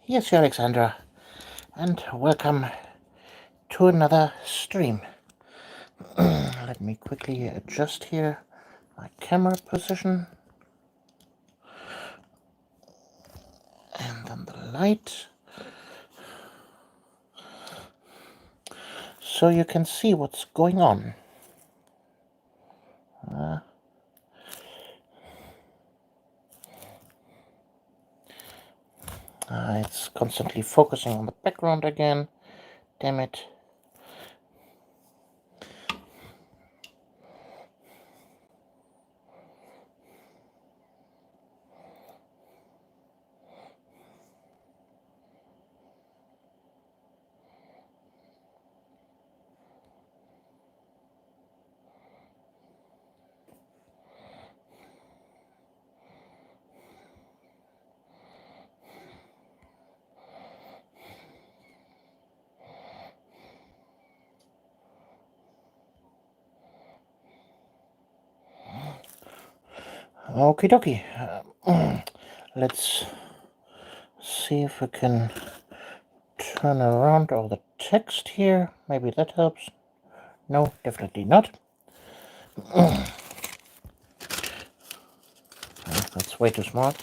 Yes, Alexandra, and welcome to another stream. Let me quickly adjust here my camera position and then the light so you can see what's going on. It's constantly focusing on the background again. Damn it. Okie dokie. Let's see if we can turn around all the text here. Maybe that helps. No, definitely not. That's way too smart.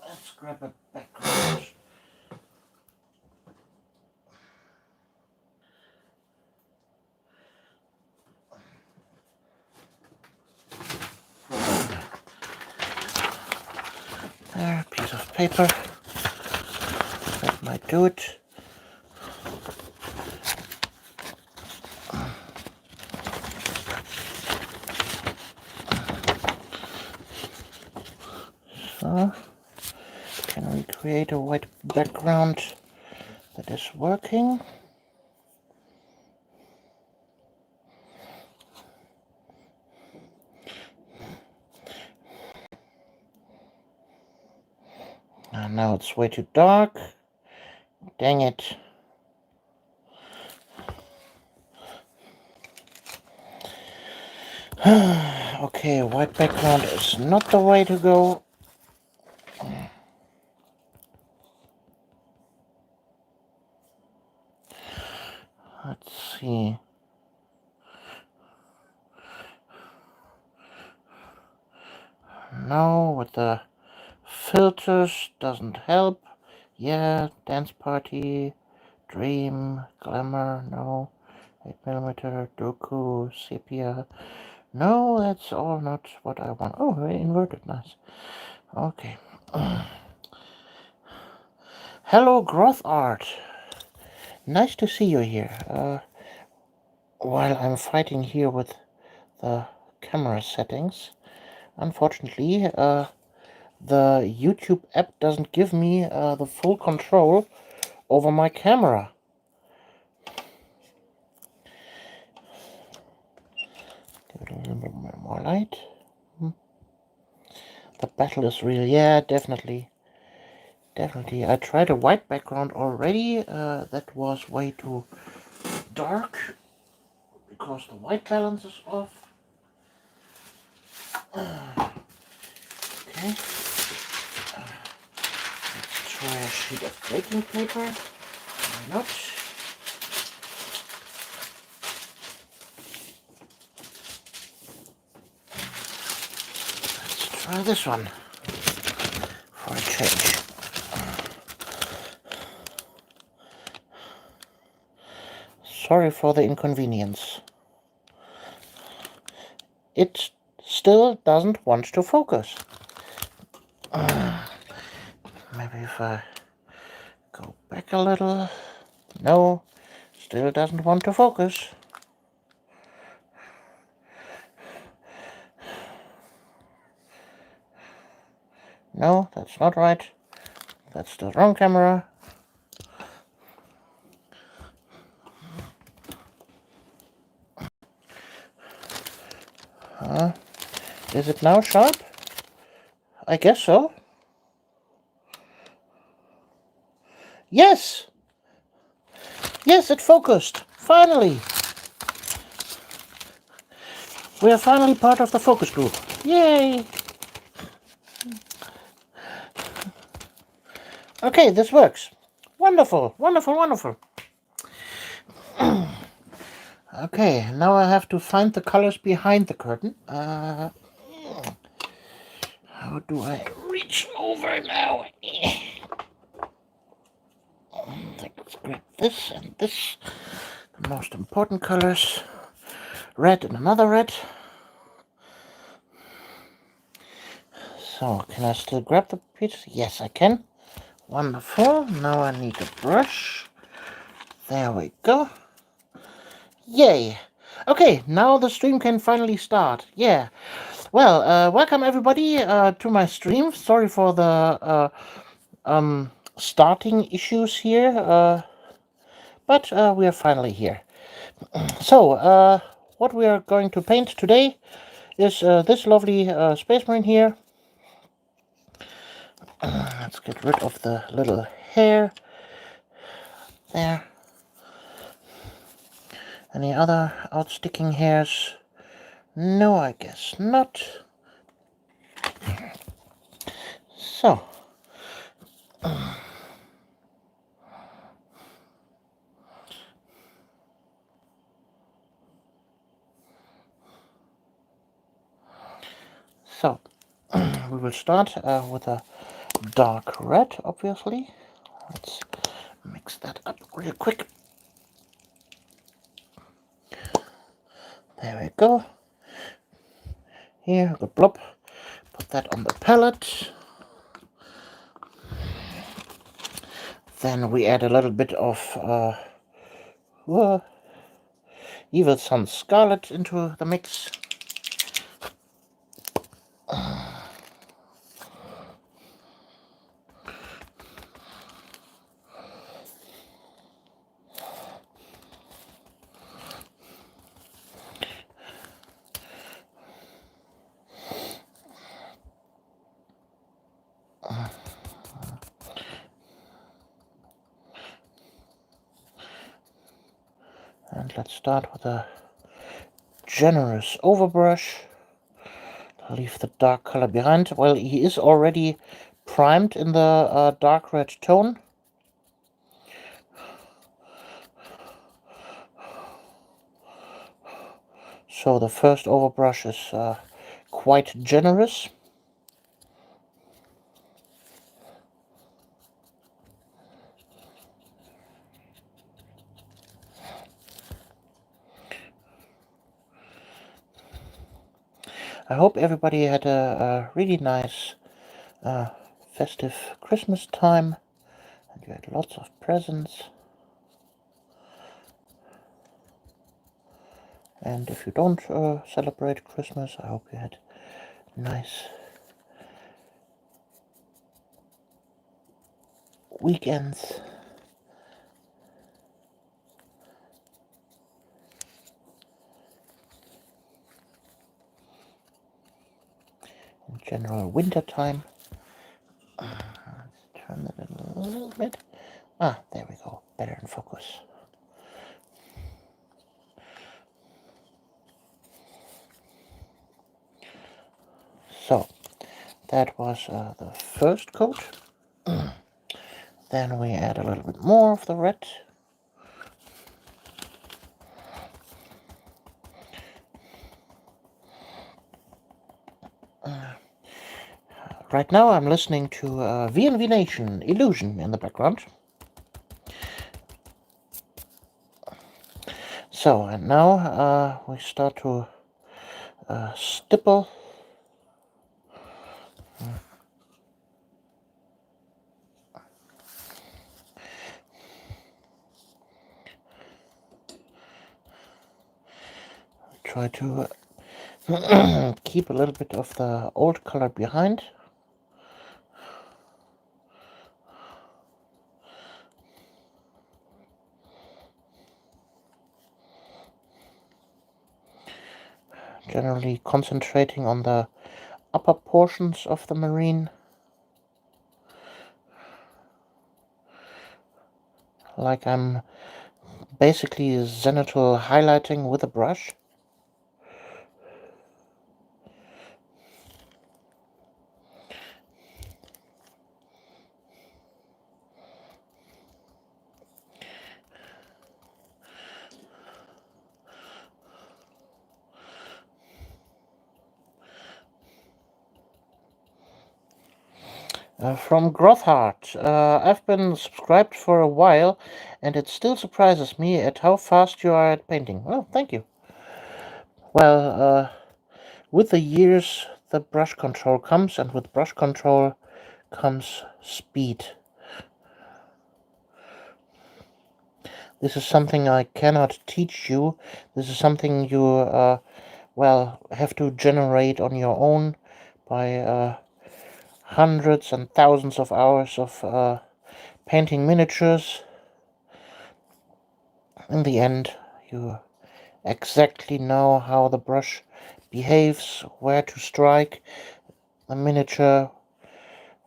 Let's grab a background. There, piece of paper. That might do it. So, can we create a white background that is working? And now it's way too dark. Dang it. Okay, white background is not the way to go. Let's see. No, with the filters doesn't help. Yeah, dance party, dream, glamour, no. 8mm, doku, sepia. No, that's all not what I want. Oh, very inverted, nice. Okay. Hello, Growth Art. Nice to see you here. While I'm fighting here with the camera settings, unfortunately, the YouTube app doesn't give me the full control over my camera. Give it a little bit more light. The battle is real. Yeah, definitely. Definitely. I tried a white background already. That was way too dark because the white balance is off. Okay. Let's try a sheet of baking paper. Why not? Let's try this one for a change. Sorry for the inconvenience. It still doesn't want to focus. Maybe if I go back a little. No, still doesn't want to focus. No, that's not right. That's the wrong camera. Is it now sharp? I guess so. Yes! Yes, it focused! Finally! We are finally part of the focus group. Yay! Okay, this works. Wonderful, wonderful, wonderful. Okay, now I have to find the colors behind the curtain. How do I reach over now? Let's grab this and this. The most important colors. Red and another red. So, can I still grab the piece? Yes, I can. Wonderful. Now I need a brush. There we go. Yay. Okay, now the stream can finally start. Yeah. Well, welcome everybody to my stream. Sorry for the starting issues here, but we are finally here. So, what we are going to paint today is this lovely Space Marine here. Let's get rid of the little hair there. Any other outsticking hairs? No, I guess not. So, we will start with a dark red, obviously. Let's mix that up real quick. There we go. Here, the blob. Put that on the palette. Then we add a little bit of Evil Sun Scarlet into the mix. And let's start with a generous overbrush. Leave the dark color behind. Well, he is already primed in the dark red tone. So the first overbrush is quite generous. I hope everybody had a really nice festive Christmas time and you had lots of presents. And if you don't celebrate Christmas, I hope you had nice weekends. In general, winter time. Let's turn it a little bit. Ah, there we go. Better in focus. So, that was the first coat. Then we add a little bit more of the red. Right now I'm listening to VNV Nation Illusion in the background. So, and now we start to stipple. Try to keep a little bit of the old color behind. Generally concentrating on the upper portions of the marine. like I'm basically zenithal highlighting with a brush. From Grothart. I've been subscribed for a while, and it still surprises me at how fast you are at painting. Well, thank you. Well, with the years, the brush control comes, and with brush control comes speed. This is something I cannot teach you. This is something you, well, have to generate on your own by hundreds and thousands of hours of painting miniatures. In the end, you exactly know how the brush behaves, where to strike the miniature,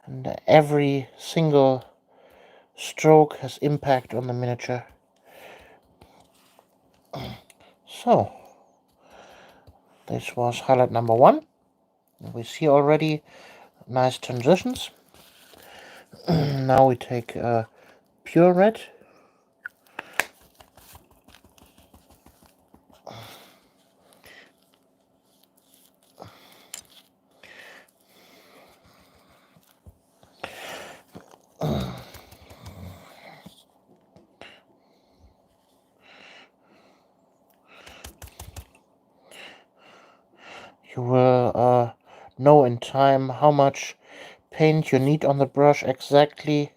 and every single stroke has impact on the miniature. So, this was highlight number 1. We see already nice transitions. Now we take pure red. You will know in time how much paint you need on the brush exactly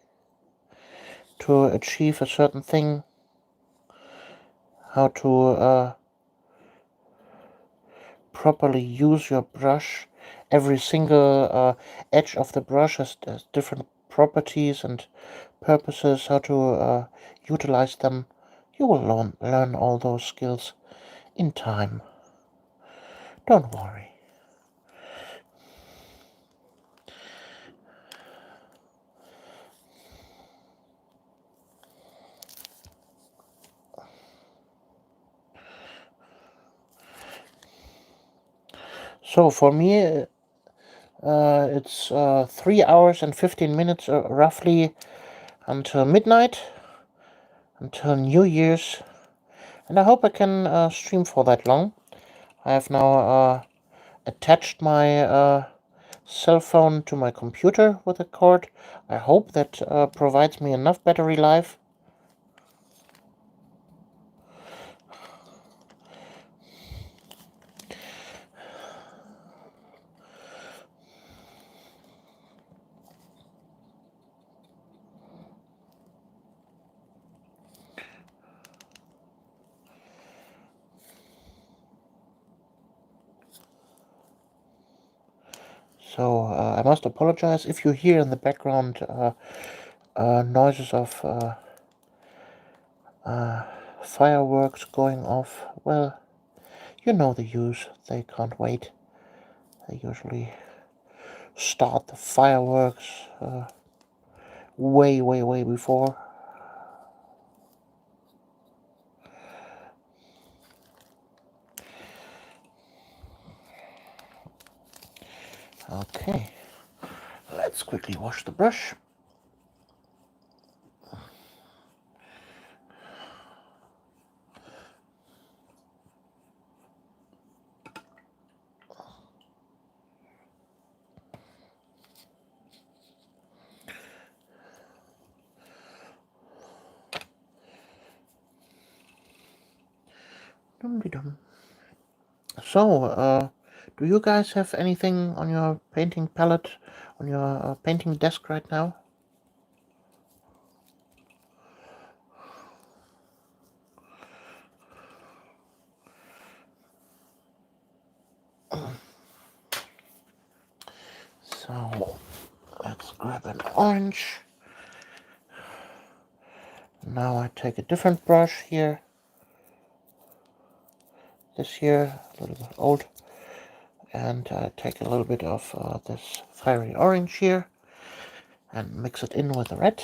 to achieve a certain thing, how to properly use your brush. Every single edge of the brush has different properties and purposes, how to utilize them. You will learn all those skills in time. Don't worry. So for me, it's 3 hours and 15 minutes roughly until midnight, until New Year's, and I hope I can stream for that long. I have now attached my cell phone to my computer with a cord. I hope that provides me enough battery life. So I must apologize if you hear in the background noises of fireworks going off. Well, you know the use. They can't wait. They usually start the fireworks way before. Okay, let's quickly wash the brush. So, do you guys have anything on your painting palette, on your painting desk right now? So, let's grab an orange. Now I take a different brush here. This here, a little bit old. And take a little bit of this fiery orange here and mix it in with the red.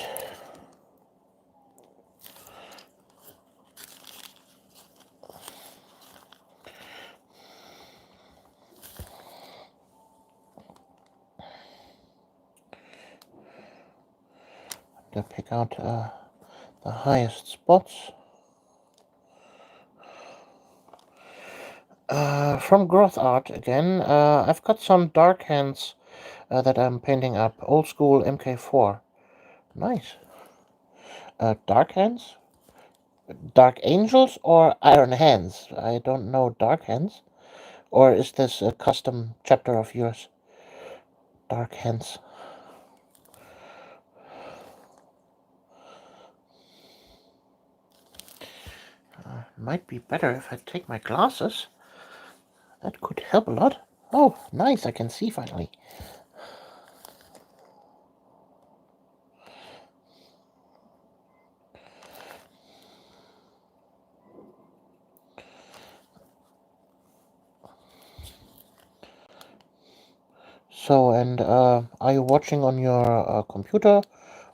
to pick out the highest spots. From Growth Art again, I've got some dark hands that I'm painting up. Old school MK4. Nice. Dark hands? Dark angels or iron hands? I don't know dark hands. Or is this a custom chapter of yours? Dark hands. Might be better if I take my glasses. That could help a lot. Oh, nice, I can see finally. So, and are you watching on your computer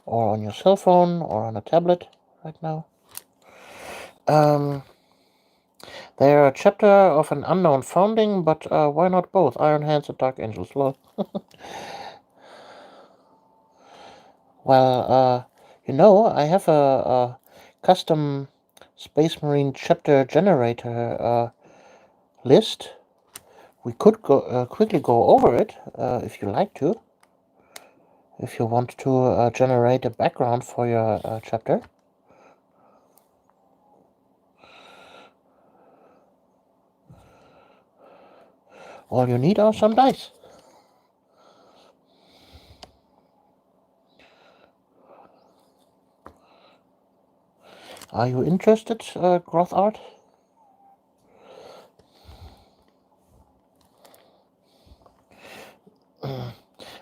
or on your cell phone or on a tablet right now? They're a chapter of an unknown founding, but why not both? Iron Hands and Dark Angels. Lol. Well, I have a custom Space Marine chapter generator list. We could quickly go over it if you like to. If you want to generate a background for your chapter. All you need are some dice. Are you interested, Growth Art?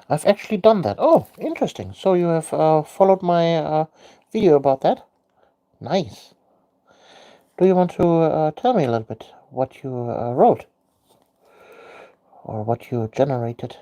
I've actually done that. Oh, interesting. So you have followed my video about that? Nice. Do you want to tell me a little bit what you wrote? Or what you generated?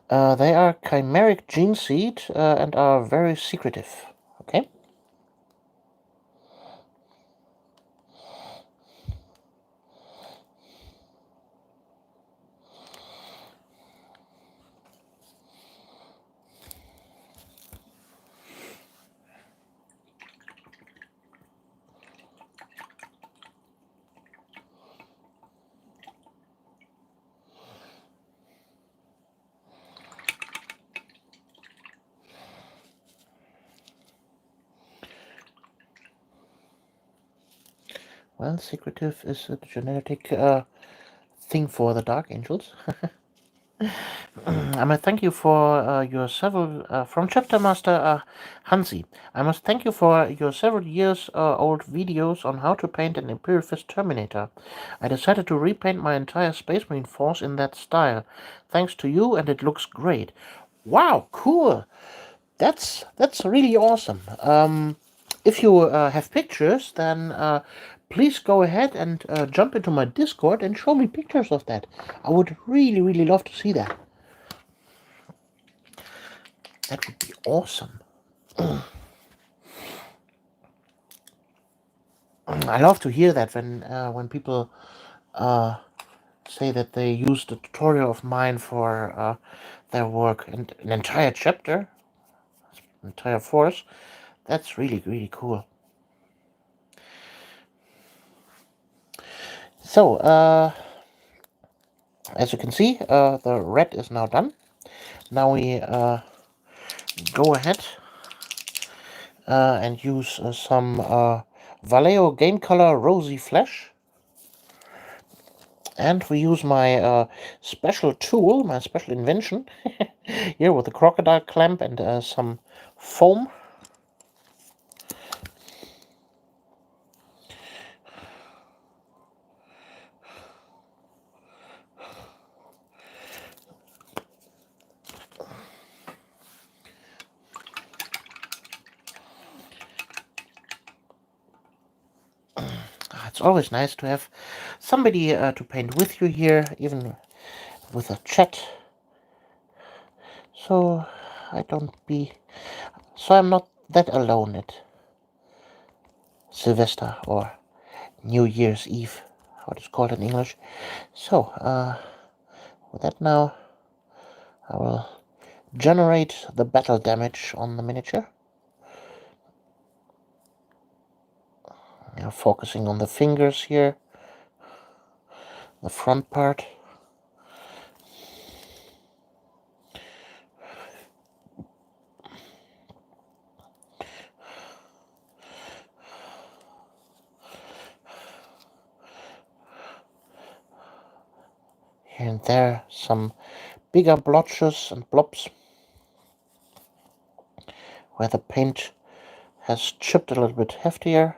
They are chimeric gene seed and are very secretive. Okay? Well, secretive is a genetic thing for the Dark Angels. I must thank you for your several from Chapter Master Hansi. I must thank you for your several years old videos on how to paint an Imperial Fist Terminator. I decided to repaint my entire Space Marine force in that style. Thanks to you, and it looks great. Wow, cool! That's really awesome. If you have pictures, then please go ahead and jump into my Discord and show me pictures of that. I would really, really love to see that. That would be awesome. I love to hear that when people say that they used a tutorial of mine for their work and an entire chapter, entire force. That's really, really cool. So, as you can see, the red is now done. Now we go ahead and use some Vallejo Game Color Rosy Flesh. And we use my special tool, my special invention, here with a crocodile clamp and some foam. It's always nice to have somebody to paint with you here, even with a chat. So I'm not that alone at Sylvester or New Year's Eve, how it's called in English. So, with that now, I will generate the battle damage on the miniature. Now focusing on the fingers here, the front part. Here and there, some bigger blotches and blobs where the paint has chipped a little bit heftier.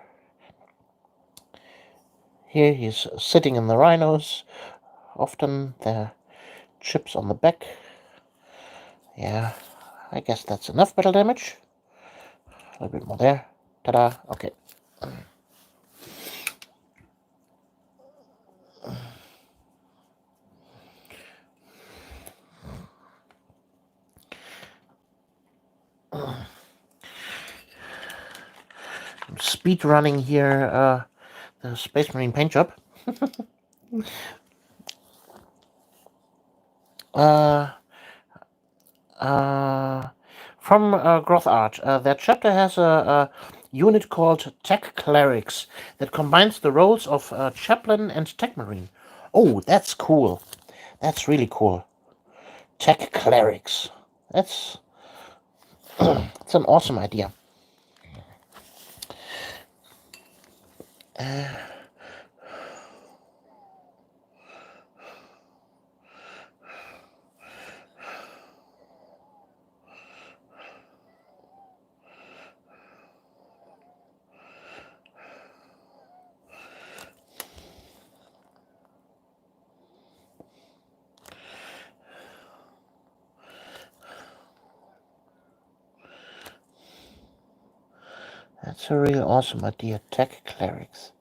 Here he's sitting in the rhinos. Often there are chips on the back. Yeah, I guess that's enough battle damage. A little bit more there. Ta-da. Okay. I'm speed running here the Space Marine paint job. uh, from Growth Art. That chapter has a unit called Tech Clerics that combines the roles of Chaplain and Tech Marine. Oh, that's cool. That's really cool. Tech Clerics. That's it's an awesome idea. That's a really awesome idea. Tech Clerics.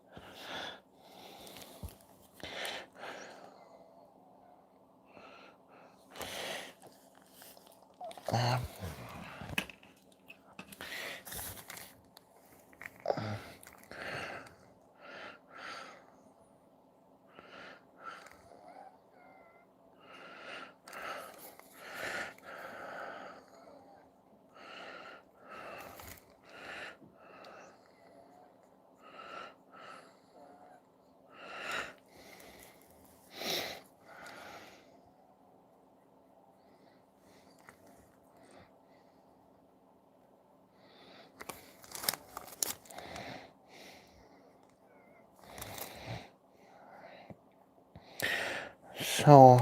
So,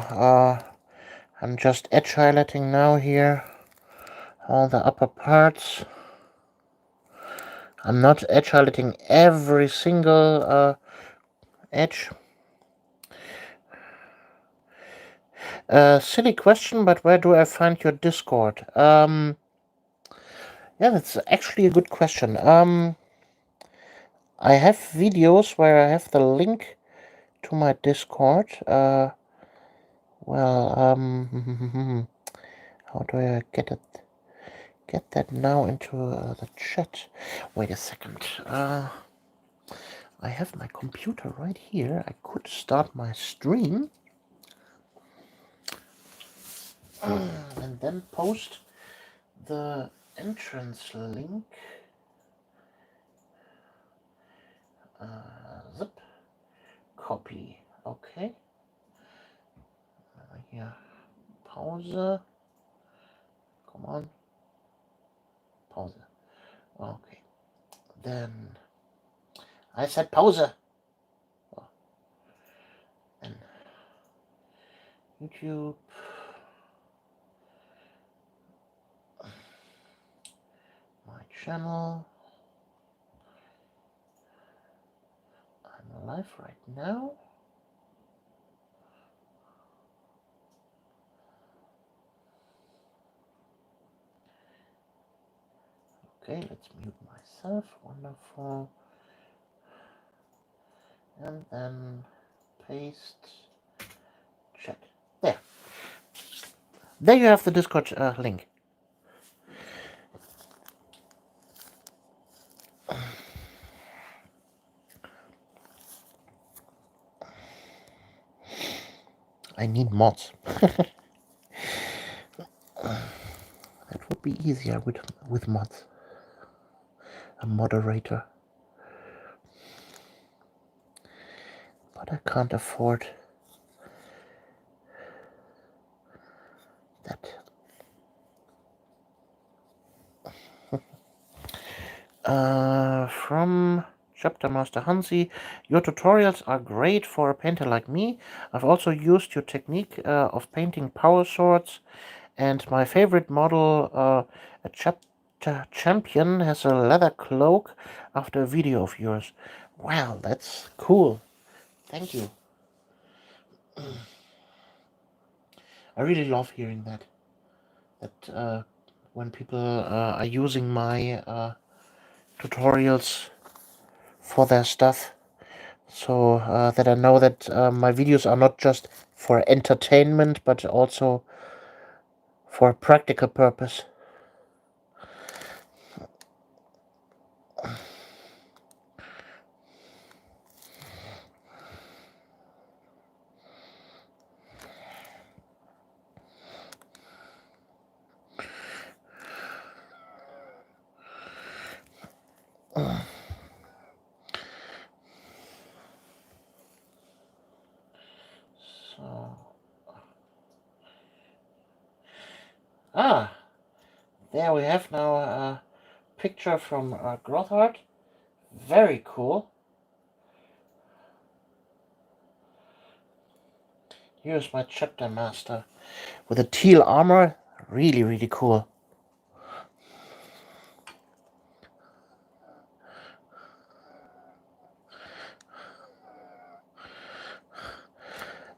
I'm just edge highlighting now here all the upper parts. I'm not edge highlighting every single edge. Silly question, but where do I find your Discord? Yeah, that's actually a good question. I have videos where I have the link to my Discord. How do I get that now into the chat? Wait a second. I have my computer right here. I could start my stream and then post the entrance link. Zip copy. Okay. Here. Pause. Come on. Pause. Okay. Then I said pause. And YouTube. My channel. I'm live right now. Okay, let's mute myself. Wonderful. and then paste, check. There. There you have the Discord link. I need mods. That would be easier with mods. A moderator. But I can't afford that. From Chapter Master Hansi, your tutorials are great for a painter like me. I've also used your technique of painting power swords, and my favorite model, a chapter champion, has a leather cloak after a video of yours. Wow, that's cool. Thank you. I really love hearing that. When people are using my tutorials for their stuff, so that I know that my videos are not just for entertainment, but also for a practical purpose. So, there we have now a picture from Growth Art. Very cool. Here's my chapter master with a teal armor. Really, really cool.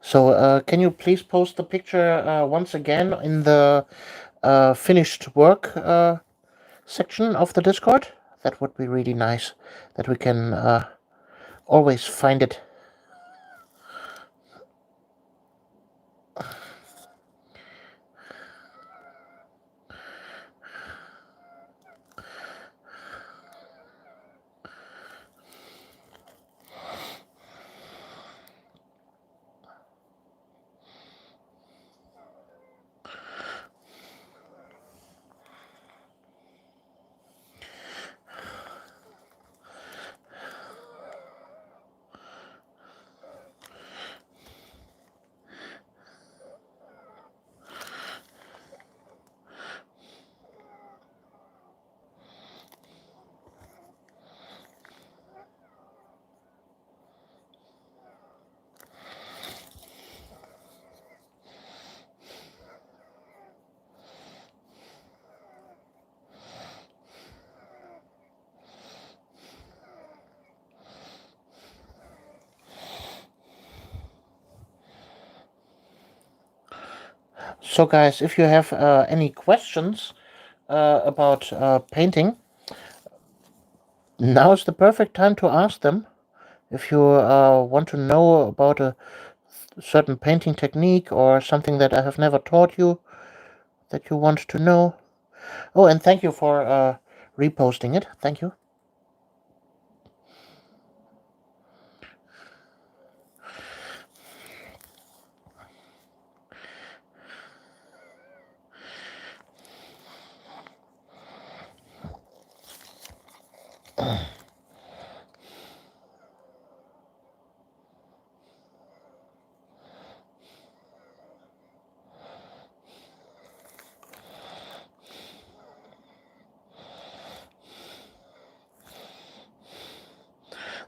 So, can you please post the picture once again in the finished work section of the Discord? That would be really nice, that we can always find it. So guys, if you have any questions about painting, now is the perfect time to ask them. If you want to know about a certain painting technique or something that I have never taught you that you want to know. Oh, and thank you for reposting it. Thank you.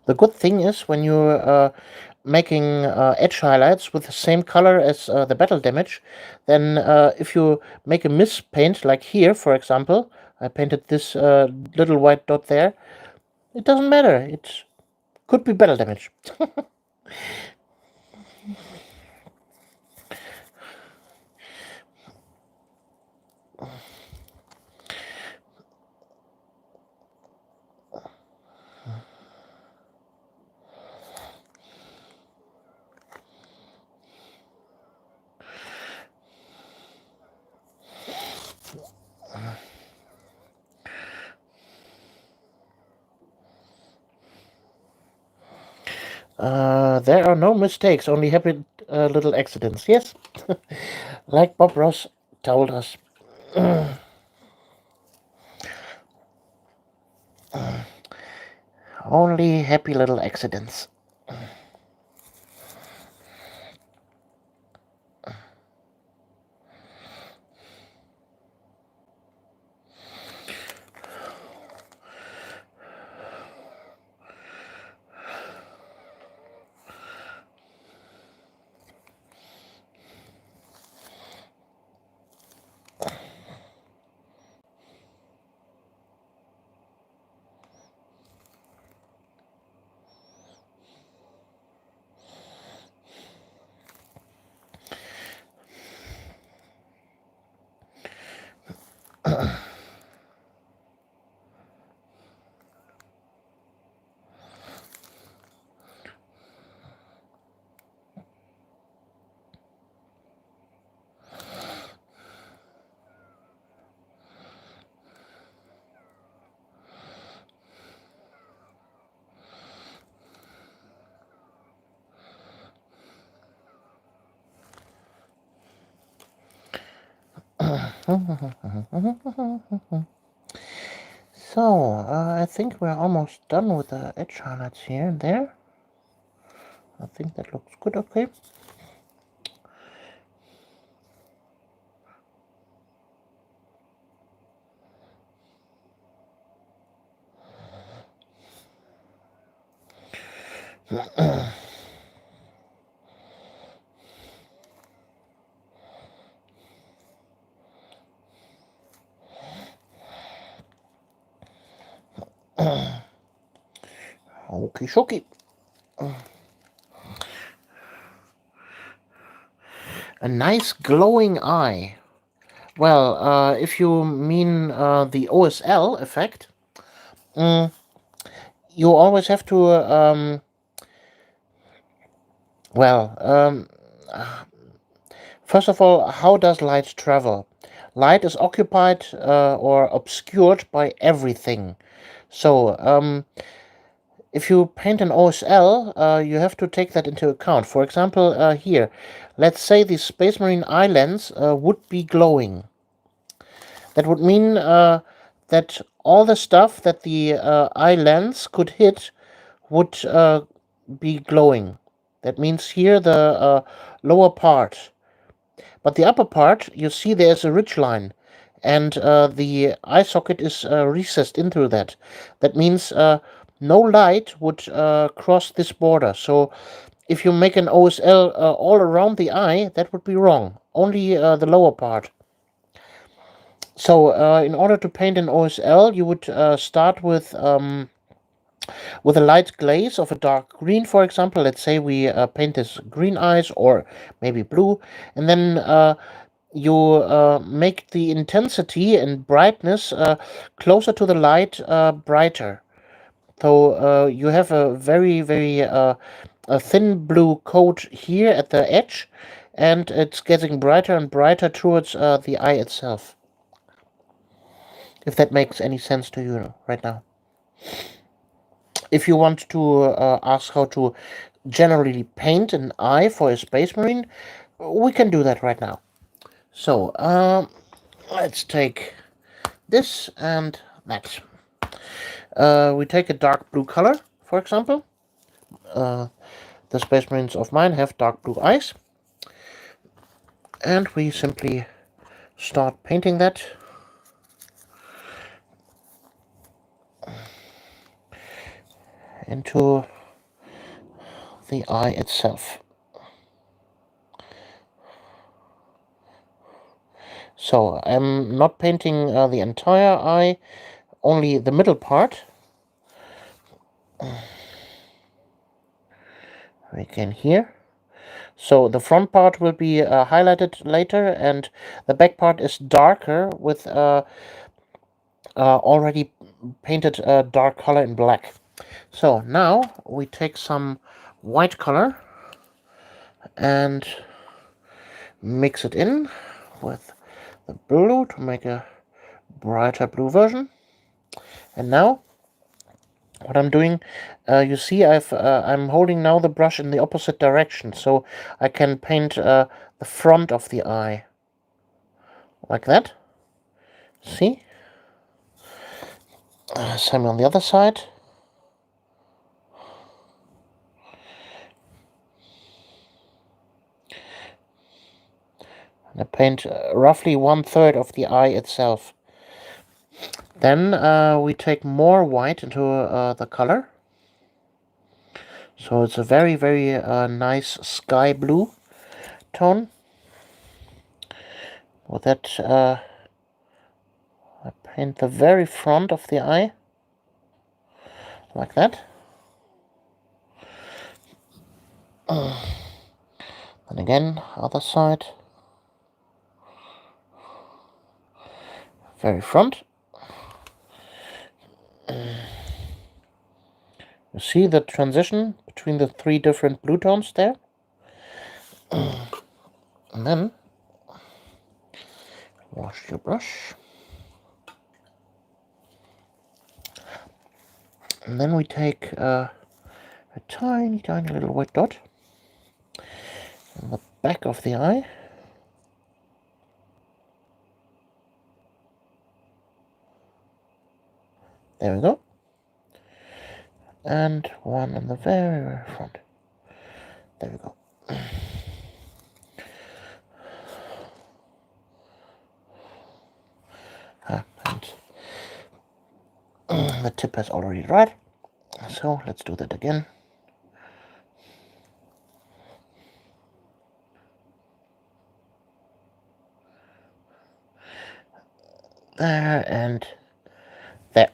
The good thing is when you're making edge highlights with the same color as the battle damage, then if you make a mispaint, like here, for example, I painted this little white dot there, it doesn't matter. It could be battle damage. There are no mistakes, only happy little accidents. Yes, like Bob Ross told us. Only happy little accidents. So, I think we're almost done with the edge highlights here and there. I think that looks good, okay. Okie shokie. A nice glowing eye. Well, if you mean the OSL effect, you always have to, well, first of all, how does light travel? Light is occupied or obscured by everything. So, if you paint an OSL, you have to take that into account. For example, here, let's say the Space Marine eye lens would be glowing. That would mean that all the stuff that the eye lens could hit would be glowing. That means here the lower part. But the upper part, you see there's a ridge line, and the eye socket is recessed into that. That means no light would cross this border. So if you make an OSL all around the eye, that would be wrong. Only the lower part. So in order to paint an OSL, you would start with a light glaze of a dark green, for example. Let's say we paint this green eyes or maybe blue, and then you make the intensity and brightness closer to the light, brighter. So you have a very, very a thin blue coat here at the edge, and it's getting brighter and brighter towards the eye itself. If that makes any sense to you right now. If you want to ask how to generally paint an eye for a Space Marine, we can do that right now. So, let's take this and that. We take a dark blue color, for example. The Space Marines of mine have dark blue eyes. And we simply start painting that. Into the eye itself. So I'm not painting the entire eye, only the middle part. We can here. So the front part will be highlighted later, and the back part is darker with already painted dark color in black. So now we take some white color and mix it in with the blue to make a brighter blue version. And now what I'm doing, you see I'm holding now the brush in the opposite direction, so I can paint the front of the eye. Like that. See? Same on the other side. And I paint roughly 1/3 of the eye itself. Then we take more white into the color. So it's a very, very nice sky blue tone. With that, I paint the very front of the eye. Like that. And again, other side. Very front. You see the transition between the 3 different blue tones there? And then wash your brush. And then we take a tiny, tiny little white dot on the back of the eye. There we go. And one on the very, very front. There we go. And the tip has already dried. So let's do that again. There and there.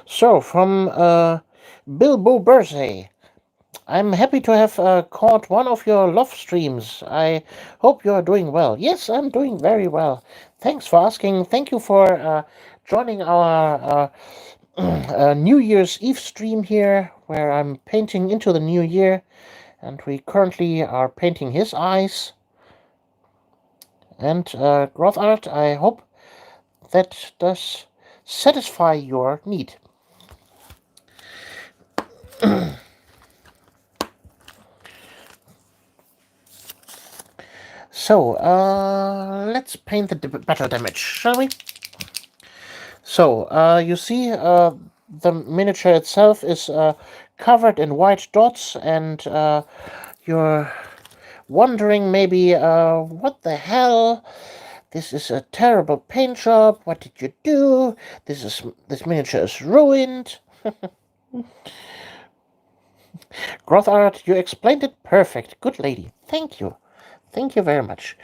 So, from Bilbo Bursey, I'm happy to have caught one of your love streams. I hope you are doing well. Yes, I'm doing very well. Thanks for asking. Thank you for joining our New Year's Eve stream here, where I'm painting into the new year. And we currently are painting his eyes. And growth art, I hope that does satisfy your need. So, let's paint the battle damage, shall we? So, you see the miniature itself is covered in white dots, and you're wondering maybe, what the hell? This is a terrible paint job. What did you do? This miniature is ruined. Growth art, you explained it perfect. Good lady. Thank you. Thank you very much.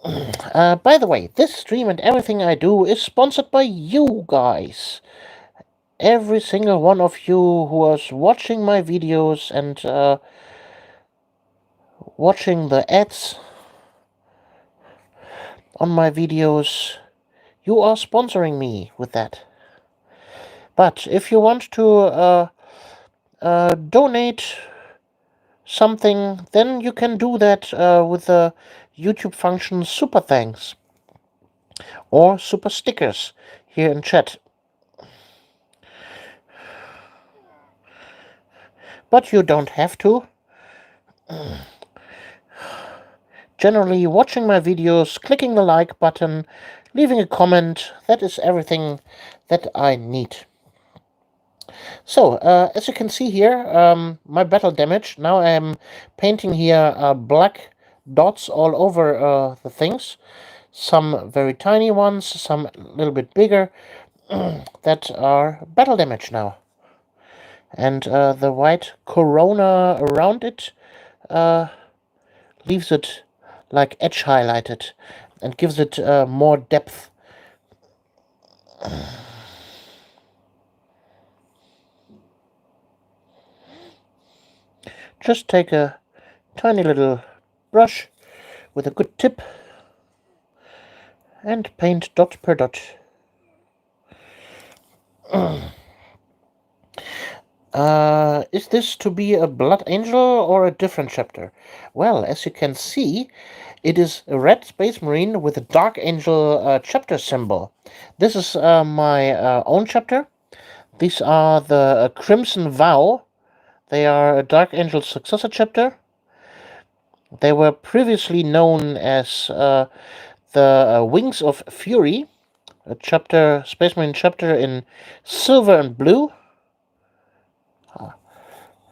By the way, this stream and everything I do is sponsored by you guys. Every single one of you who was watching my videos and watching the ads on my videos, you are sponsoring me with that. But if you want to donate something, then you can do that with the YouTube function Super Thanks or Super Stickers here in chat. But you don't have to. Generally, watching my videos, clicking the like button, leaving a comment, that is everything that I need. So, as you can see here, my battle damage, now I am painting here black dots all over the things. Some very tiny ones, some a little bit bigger, that are battle damage now. And the white corona around it leaves it like edge highlighted and gives it more depth. Just take a tiny little brush with a good tip and paint dot per dot. Is this to be a blood angel or a different chapter? Well, as you can see, It is a red Space Marine with a Dark Angel chapter symbol. This is my own chapter. These are the Crimson Vow. They are a Dark Angel successor chapter. They were previously known as the Wings of Fury, a chapter, Space Marine chapter in silver and blue.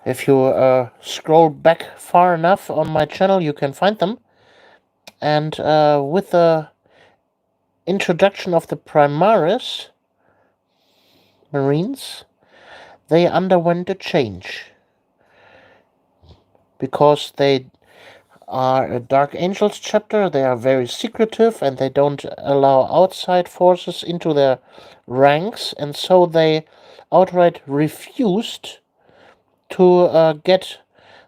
If you scroll back far enough on my channel, you can find them. And with the introduction of the Primaris Marines, they underwent a change. Because they are a Dark Angels chapter, they are very secretive and they don't allow outside forces into their ranks, and so they outright refused to get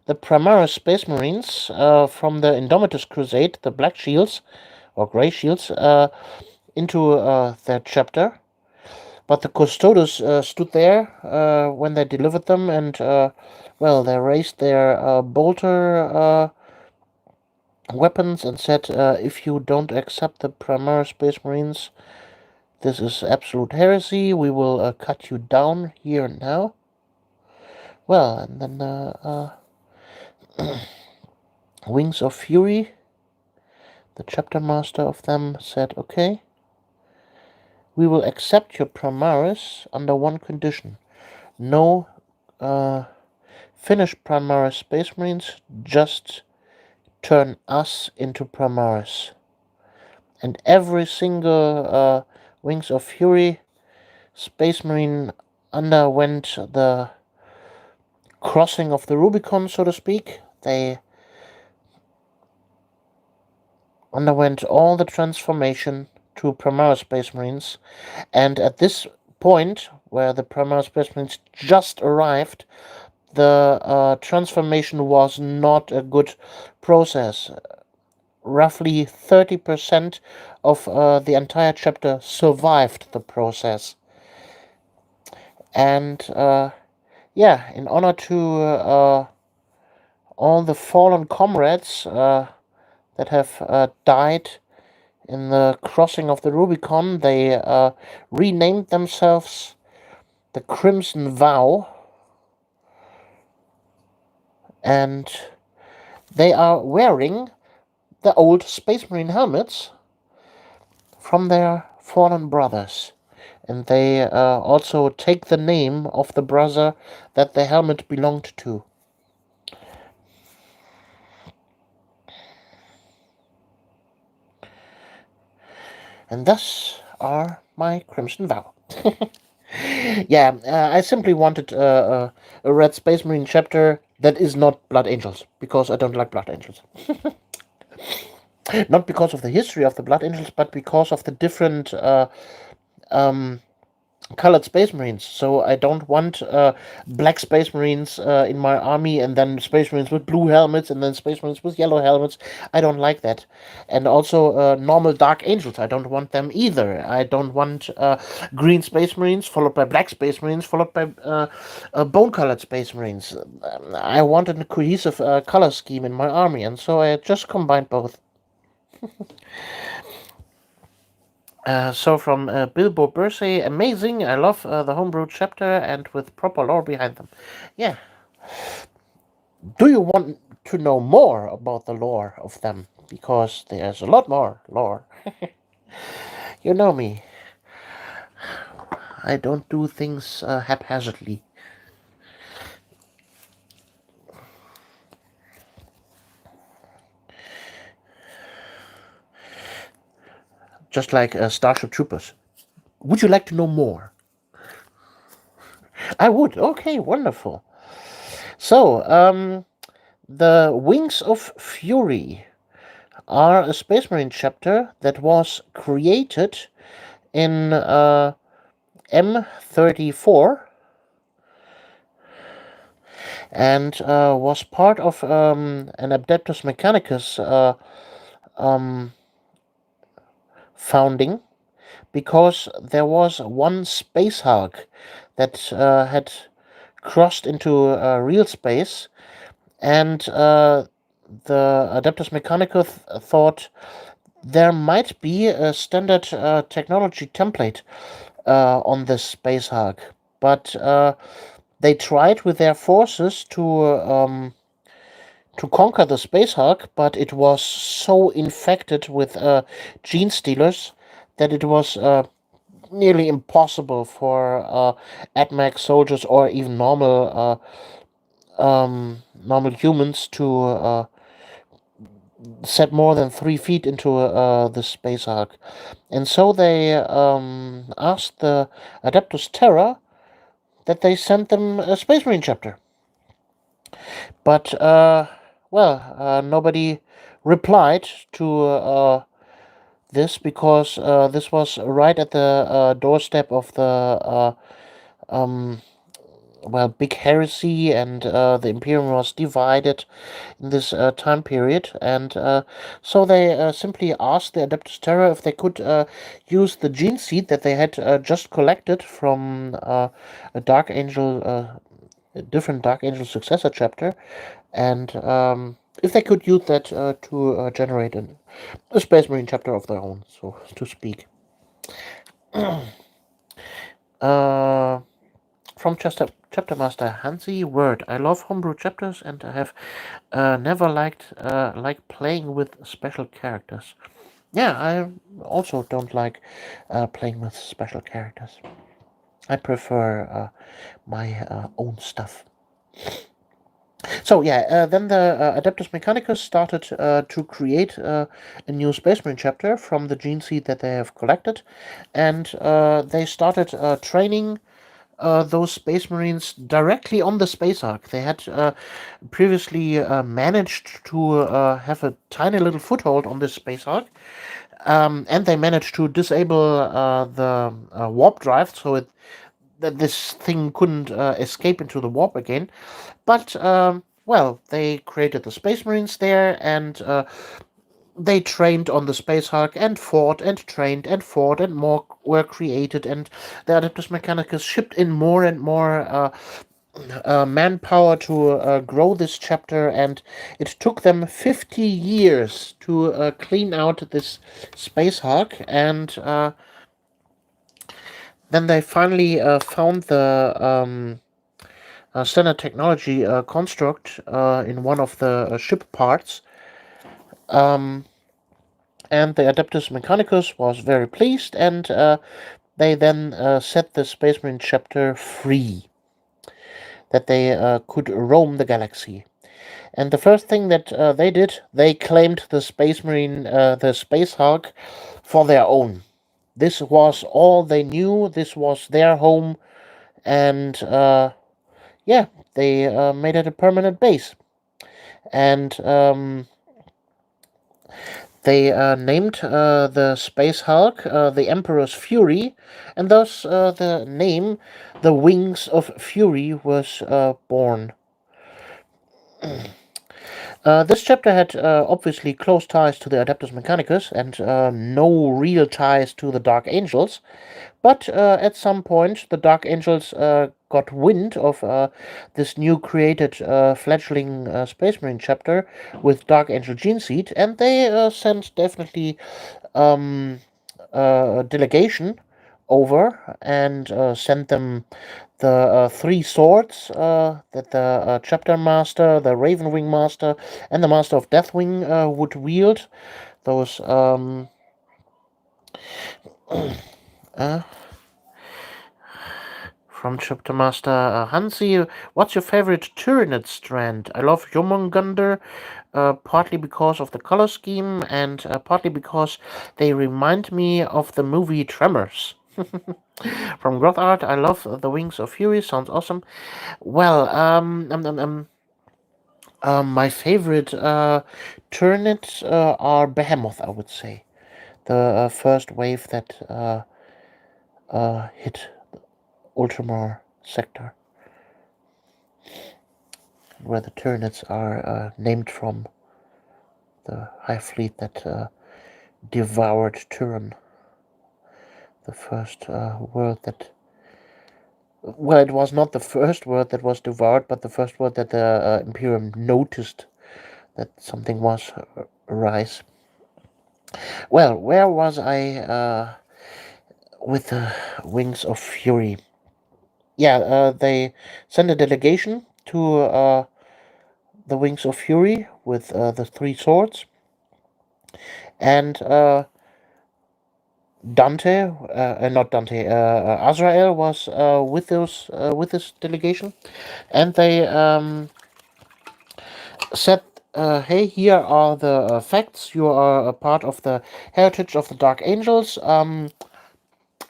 the Primaris Space Marines from the Indomitus Crusade, the Black Shields, or Grey Shields, into their chapter. But the Custodes stood there when they delivered them, and, well, they raised their bolter weapons and said, if you don't accept the Primaris Space Marines, this is absolute heresy. We will cut you down here and now. Well, and then Wings of Fury, the chapter master of them, said, okay, we will accept your Primaris under one condition. No Finnish Primaris Space Marines, just turn us into Primaris. And every single Wings of Fury Space Marine underwent the crossing of the Rubicon, so to speak. They underwent all the transformation to Primaris Space Marines, and at this point, where the Primaris Space Marines just arrived, the transformation was not a good process. Roughly 30% of the entire chapter survived the process. And yeah, in honor to all the fallen comrades that have died in the crossing of the Rubicon, they renamed themselves the Crimson Vow, and they are wearing the old Space Marine helmets from their fallen brothers. And they also take the name of the brother that the helmet belonged to. And thus are my Crimson Vow. Yeah, I simply wanted a Red Space Marine chapter that is not Blood Angels, because I don't like Blood Angels. Not because of the history of the Blood Angels, but because of the different colored Space Marines. So I don't want black Space Marines in my army, and then Space Marines with blue helmets, and then Space Marines with yellow helmets. I don't like that. And also normal Dark Angels. I don't want them either. I don't want green Space Marines followed by black Space Marines followed by bone-colored Space Marines. I wanted a cohesive color scheme in my army, and so I just combined both. So from Bilbo Bursey, amazing. I love the homebrew chapter and with proper lore behind them. Yeah. Do you want to know more about the lore of them? Because there's a lot more lore. You know me. I don't do things haphazardly. Just like Starship Troopers. Would you like to know more? I would. Okay, wonderful. So, the Wings of Fury are a Space Marine chapter that was created in M34 and was part of an Adeptus Mechanicus founding, because there was one Space Hulk that had crossed into real space, and the Adeptus Mechanicus thought there might be a standard technology template on this space hug, but they tried with their forces to conquer the space hug, but it was so infected with gene stealers that it was nearly impossible for AdMech soldiers or even normal humans to set more than 3 feet into the space hug. And so they asked the Adeptus Terra that they sent them a Space Marine chapter. But, nobody replied to this because this was right at the doorstep of the um, big heresy, and the Imperium was divided in this time period, and so they simply asked the Adeptus Terra if they could use the gene seed that they had just collected from a Dark Angel, a different Dark Angel successor chapter, and if they could use that to generate a Space Marine chapter of their own, so to speak. uh, from Chapter Master Hansi Word. I love homebrew chapters, and I have never liked playing with special characters. Yeah, I also don't like playing with special characters. I prefer my own stuff. So yeah, then the Adeptus Mechanicus started to create a new Space Marine chapter from the gene seed that they have collected, and they started training those Space Marines directly on the space ark. They had previously managed to have a tiny little foothold on this space ark, and they managed to disable the warp drive so that this thing couldn't escape into the warp again. But they created the Space Marines there, and they trained on the space ark and fought and trained and fought, and more were created, and the Adeptus Mechanicus shipped in more and more manpower to grow this chapter, and it took them 50 years to clean out this space ark, and then they finally found the standard technology construct in one of the ship parts. And the Adeptus Mechanicus was very pleased, and they then set the Space Marine chapter free, that they could roam the galaxy. And the first thing that they did, they claimed the Space Marine, the Space Hulk, for their own. This was all they knew. This was their home, and they made it a permanent base. And they named the Space Hulk the Emperor's Fury, and thus the name the Wings of Fury was born. This chapter had obviously close ties to the Adeptus Mechanicus and no real ties to the Dark Angels, but at some point the Dark Angels got wind of this new created fledgling Space Marine chapter with Dark Angel Gene Seed, and they sent definitely a delegation over and sent them the three swords that the chapter master, the Ravenwing master, and the master of Deathwing would wield. Those from chapter master Hansi. What's your favorite Tyranid strand? I love Jomungandr, partly because of the color scheme and partly because they remind me of the movie Tremors. From Groth Art, I love the Wings of Fury. Sounds awesome. Well, my favorite Tyranids are Behemoth, I would say. The first wave that hit Ultramar sector, where the Tyranids are named from the High Fleet that devoured Turan. The first world that... Well, it was not the first world that was devoured, but the first world that the Imperium noticed that something was rise. Well, where was I with the Wings of Fury? Yeah, they sent a delegation to the Wings of Fury with the three swords, and not Dante, Azrael was with this delegation, and they said, "Hey, here are the facts. You are a part of the heritage of the Dark Angels.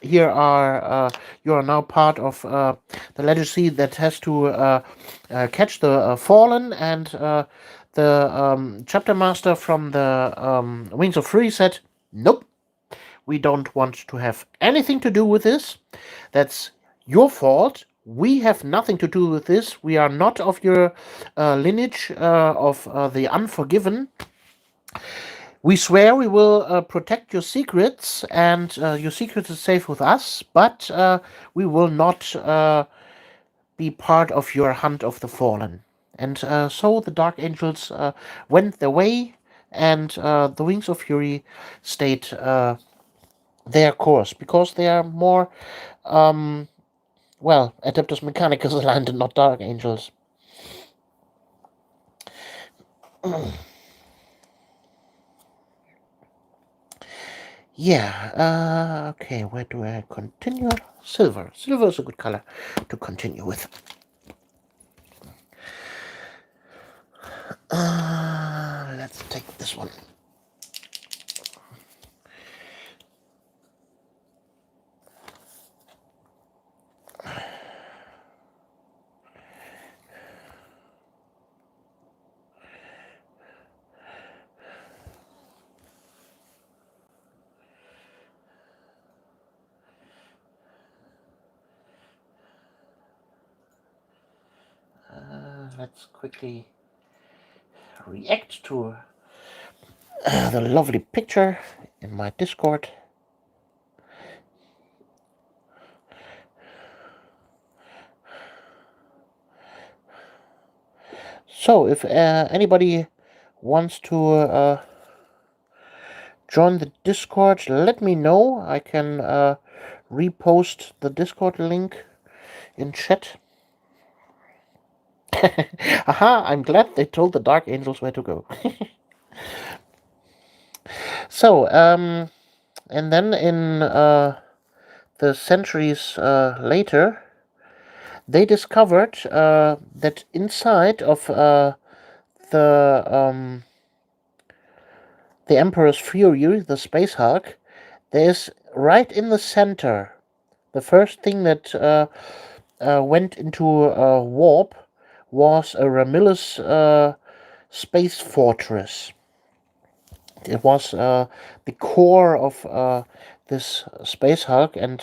Here are you are now part of the legacy that has to catch the fallen." And the chapter master from the Wings of Fury said, "Nope, we don't want to have anything to do with this. That's your fault. We have nothing to do with this. We are not of your lineage of the unforgiven. We swear we will protect your secrets, and your secrets are safe with us, but we will not be part of your hunt of the fallen." And so the Dark Angels went their way, and the Wings of Fury stayed their course, because they are more, well, Adeptus Mechanicus aligned and not Dark Angels. Yeah, okay, where do I continue? Silver. Silver is a good color to continue with. Let's take this one. Let's quickly react to the lovely picture in my Discord. So, if anybody wants to join the Discord, let me know. I can repost the Discord link in chat. Aha, I'm glad they told the Dark Angels where to go. So, and then in the centuries later, they discovered that inside of the the Emperor's Fury, the Space Hulk, there's right in the center. The first thing that went into warp was a Ramillus space fortress. It was the core of this Space Hulk, and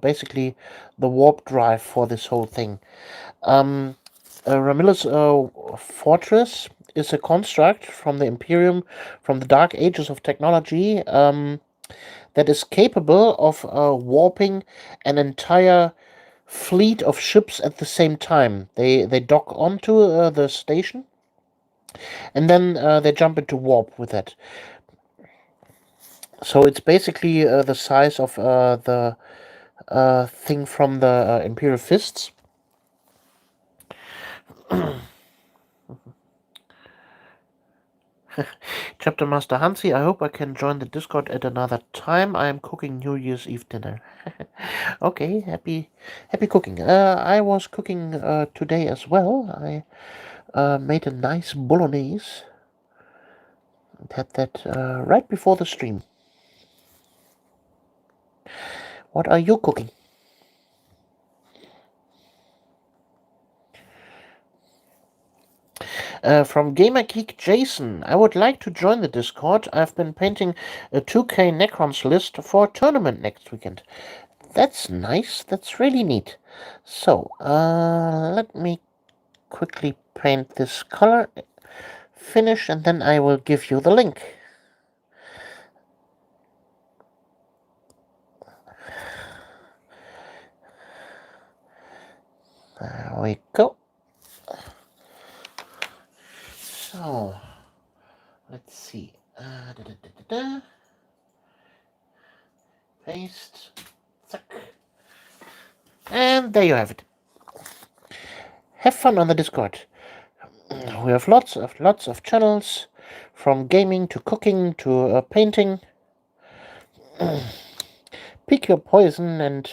basically the warp drive for this whole thing. Ramillus fortress is a construct from the Imperium, from the Dark Ages of technology, that is capable of warping an entire fleet of ships at the same time. They dock onto the station, and then they jump into warp with it. So it's basically the size of the thing from the Imperial Fists. Chapter Master Hansi, I hope I can join the Discord at another time. I am cooking New Year's Eve dinner. Okay, happy cooking. I was cooking today as well. I made a nice bolognese. Had that right before the stream. What are you cooking? From GamerGeek Jason, I would like to join the Discord. I've been painting a 2K Necrons list for a tournament next weekend. That's nice. That's really neat. So, let me quickly paint this color, finish, and then I will give you the link. There we go. So, Da. Paste. Zack. And there you have it. Have fun on the Discord. We have lots of channels, from gaming to cooking to painting. Pick your poison and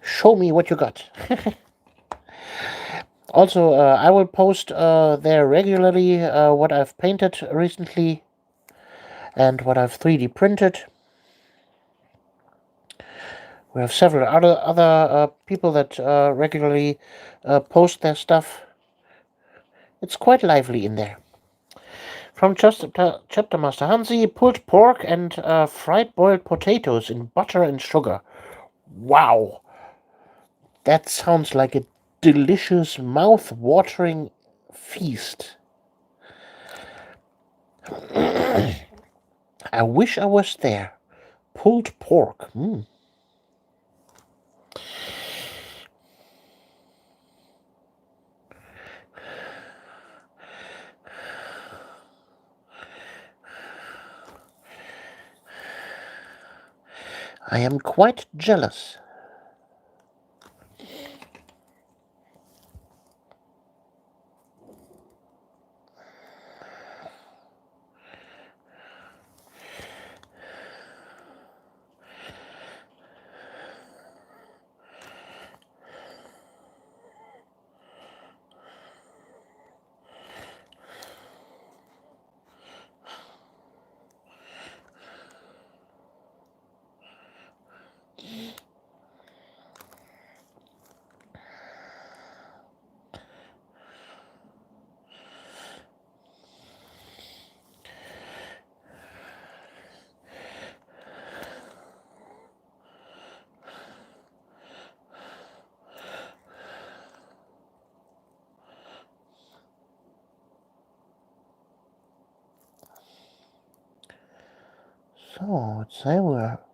show me what you got. Also, I will post there regularly what I've painted recently and what I've 3D printed. We have several other people that regularly post their stuff. It's quite lively in there. From Chapter Master Hansi, pulled pork and fried boiled potatoes in butter and sugar. Wow! That sounds like a delicious, mouth-watering feast. I wish I was there. Pulled pork. I am quite jealous. So, I'd say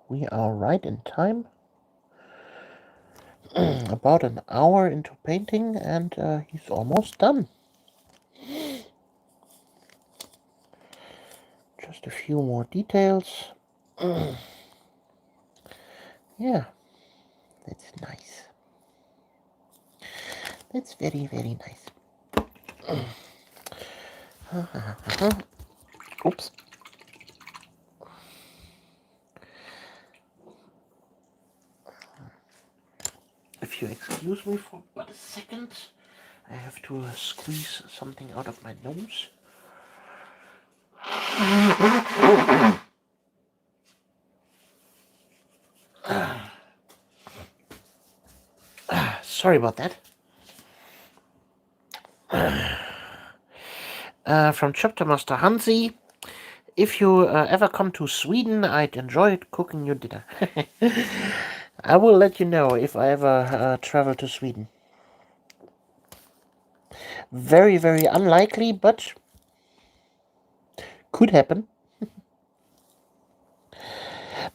we are right in time. About an hour into painting, and he's almost done. Just a few more details. Yeah, that's nice. That's very, very nice. Oops. If you excuse me for but a second, I have to squeeze something out of my nose. Sorry about that. From Chapter Master Hansi. If you ever come to Sweden, I'd enjoy cooking your dinner. I will let you know if I ever travel to Sweden. Very, very unlikely, but could happen.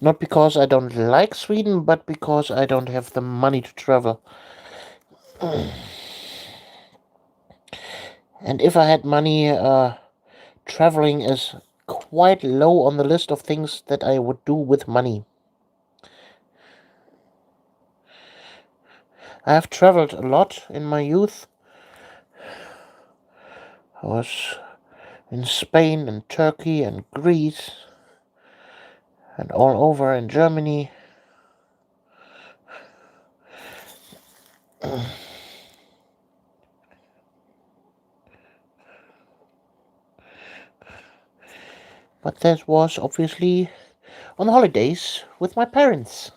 Not because I don't like Sweden, but because I don't have the money to travel. And if I had money, traveling is quite low on the list of things that I would do with money. I have traveled a lot in my youth. I was in Spain and Turkey and Greece and all over in Germany. But that was obviously on holidays with my parents.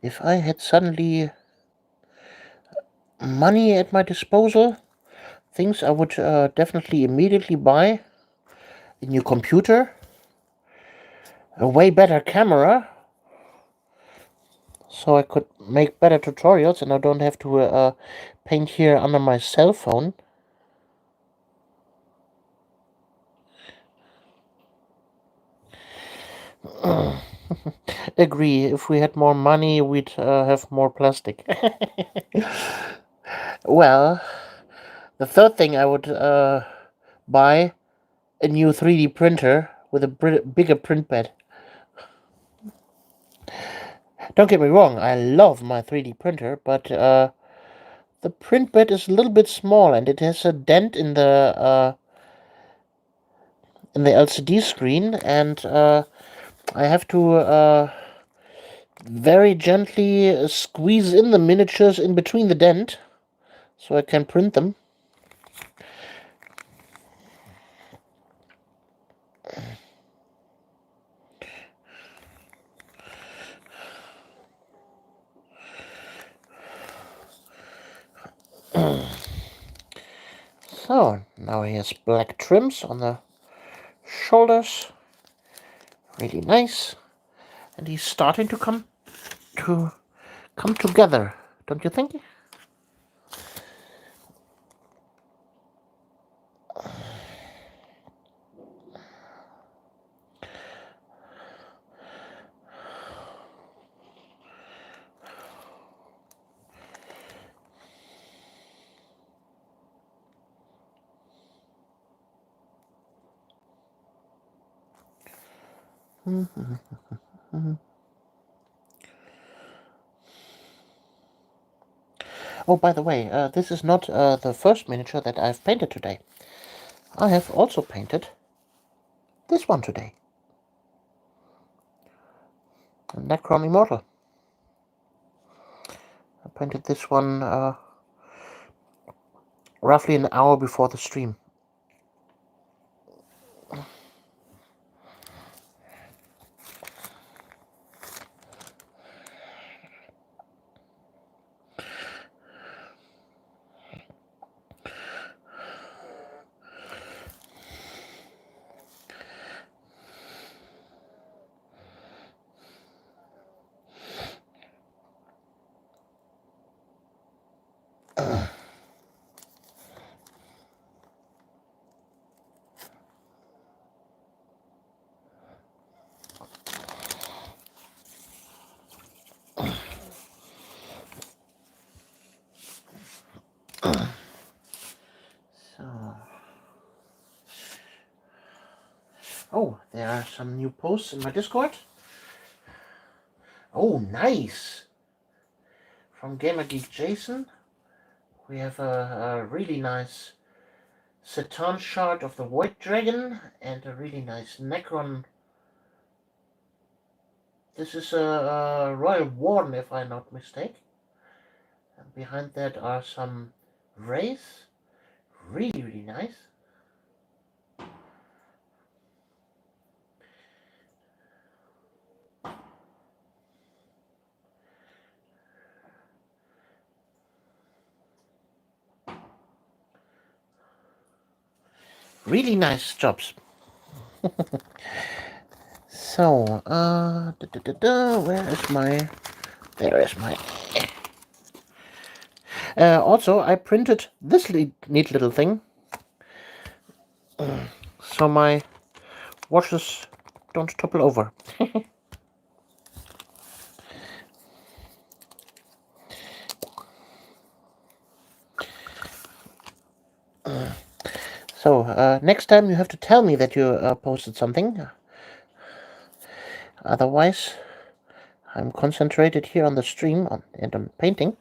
If I had suddenly money at my disposal, things I would definitely immediately buy: a new computer, a way better camera, so I could make better tutorials and I don't have to paint here under my cell phone. Agree, if we had more money, we'd have more plastic. Well, the third thing I would buy: a new 3D printer with a bigger print bed. Don't get me wrong, I love my 3D printer, but the print bed is a little bit small and it has a dent in the LCD screen, and I have to very gently squeeze in the miniatures in between the dent so I can print them. So now he has black trims on the shoulders, really nice, and he's starting to come together, don't you think? Oh, by the way, this is not the first miniature that I've painted today. I have also painted this one today. Necron Immortal. I painted this one roughly an hour before the stream. Oh, there are some new posts in my Discord. Oh, nice! From Gamer Geek Jason, we have a really nice Satan shard of the Void Dragon and a really nice Necron. This is a Royal Warden, if I'm not mistaken. And behind that are some Wraiths. Really, really nice. Really nice jobs. So, where is my... There is my... Also, I printed this neat little thing, so my washes don't topple over. So, next time you have to tell me that you posted something. Otherwise, I'm concentrated here on the stream and on painting.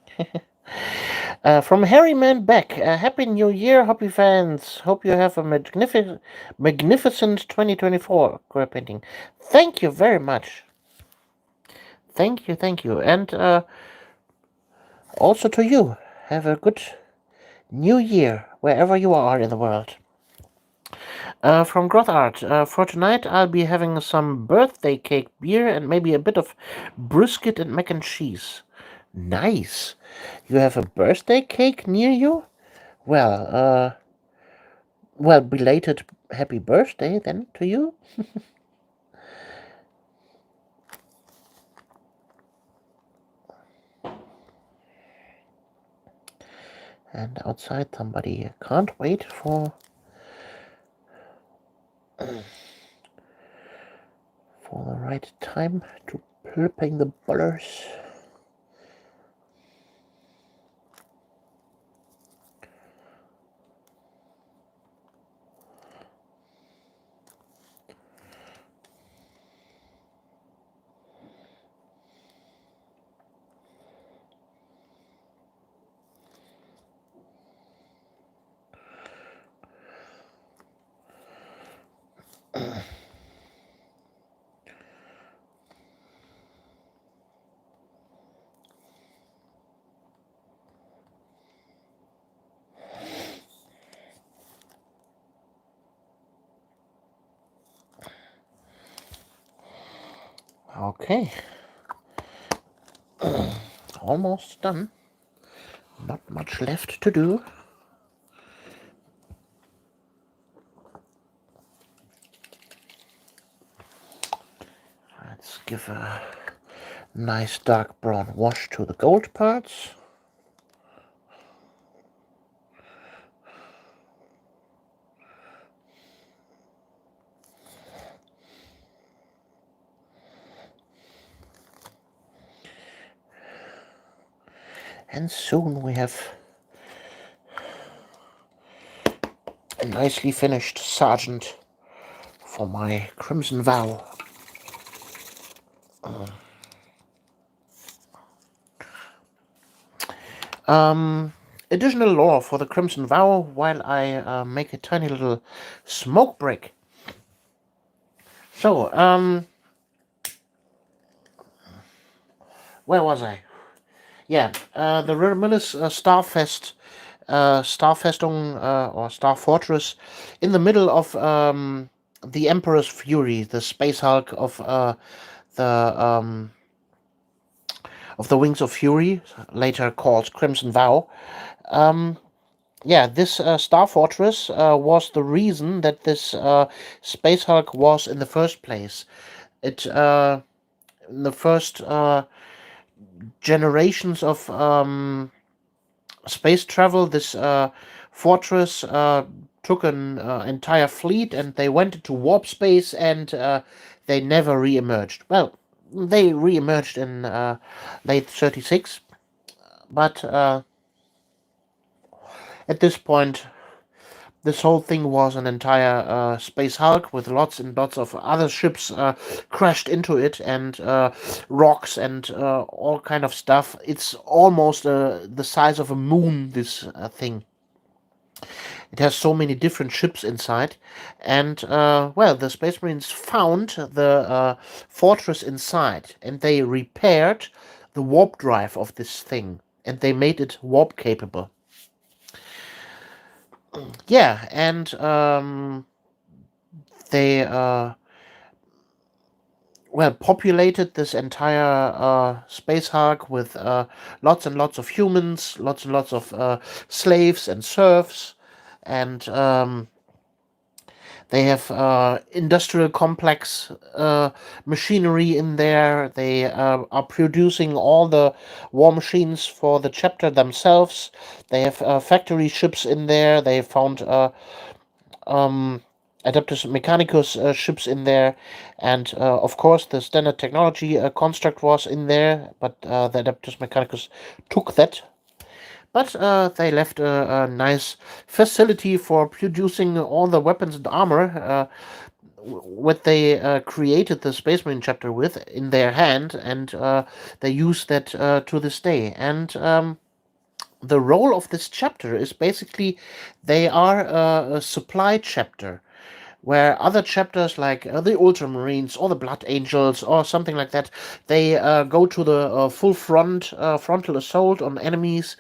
From Harryman Beck, Happy New Year, Hoppy fans. Hope you have a magnificent 2024, GirlPainting. Thank you very much. Thank you. And also to you, have a good New Year, wherever you are in the world. From Growth Art, for tonight I'll be having some birthday cake beer and maybe a bit of brisket and mac and cheese. Nice. You have a birthday cake near you? Well, Well, belated happy birthday then to you. And outside somebody can't wait for the right time to flipping the bullers. Okay, almost done. Not much left to do. Let's give a nice dark brown wash to the gold parts. And soon we have a nicely finished sergeant for my Crimson Vow. Additional lore for the Crimson Vow while I make a tiny little smoke break. So, where was I? Yeah, the Remilis Starfestung or Star Fortress in the middle of the Emperor's Fury, the Space Hulk the of the Wings of Fury, later called Crimson Vow. Yeah, this Star Fortress was the reason that this Space Hulk was in the first place. It in the first generations of space travel, this fortress took an entire fleet and they went into warp space and they never re-emerged. Well, they re-emerged in late 36, but at this point, this whole thing was an entire space hulk with lots and lots of other ships crashed into it and rocks and all kind of stuff. It's almost the size of a moon, this thing. It has so many different ships inside. And, well, the Space Marines found the fortress inside and they repaired the warp drive of this thing and they made it warp capable. Yeah, and they well populated this entire space hulk with lots and lots of humans, lots and lots of slaves and serfs, and they have industrial complex machinery in there. They are producing all the war machines for the chapter themselves. They have factory ships in there. They found um, Adeptus Mechanicus ships in there, and of course the standard technology construct was in there, but the Adeptus Mechanicus took that. But they left a nice facility for producing all the weapons and armor what they created the Space Marine chapter with in their hand, and they use that to this day. And the role of this chapter is basically they are a supply chapter where other chapters like the Ultramarines or the Blood Angels or something like that, they go to the full frontal assault on enemies.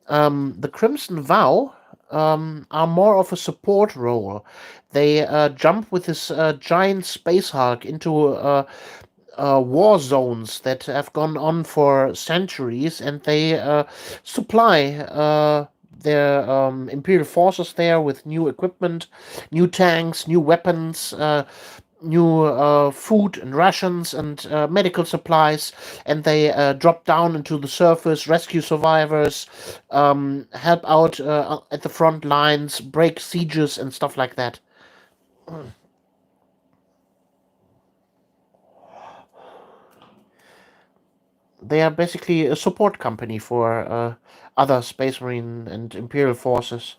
The Crimson Vow are more of a support role. They jump with this giant space hulk into war zones that have gone on for centuries, and they supply Imperial forces there with new equipment, new tanks, new weapons, new food and rations and medical supplies, and they drop down into the surface, rescue survivors, help out at the front lines, break sieges and stuff like that. They are basically a support company for other Space Marine and Imperial forces.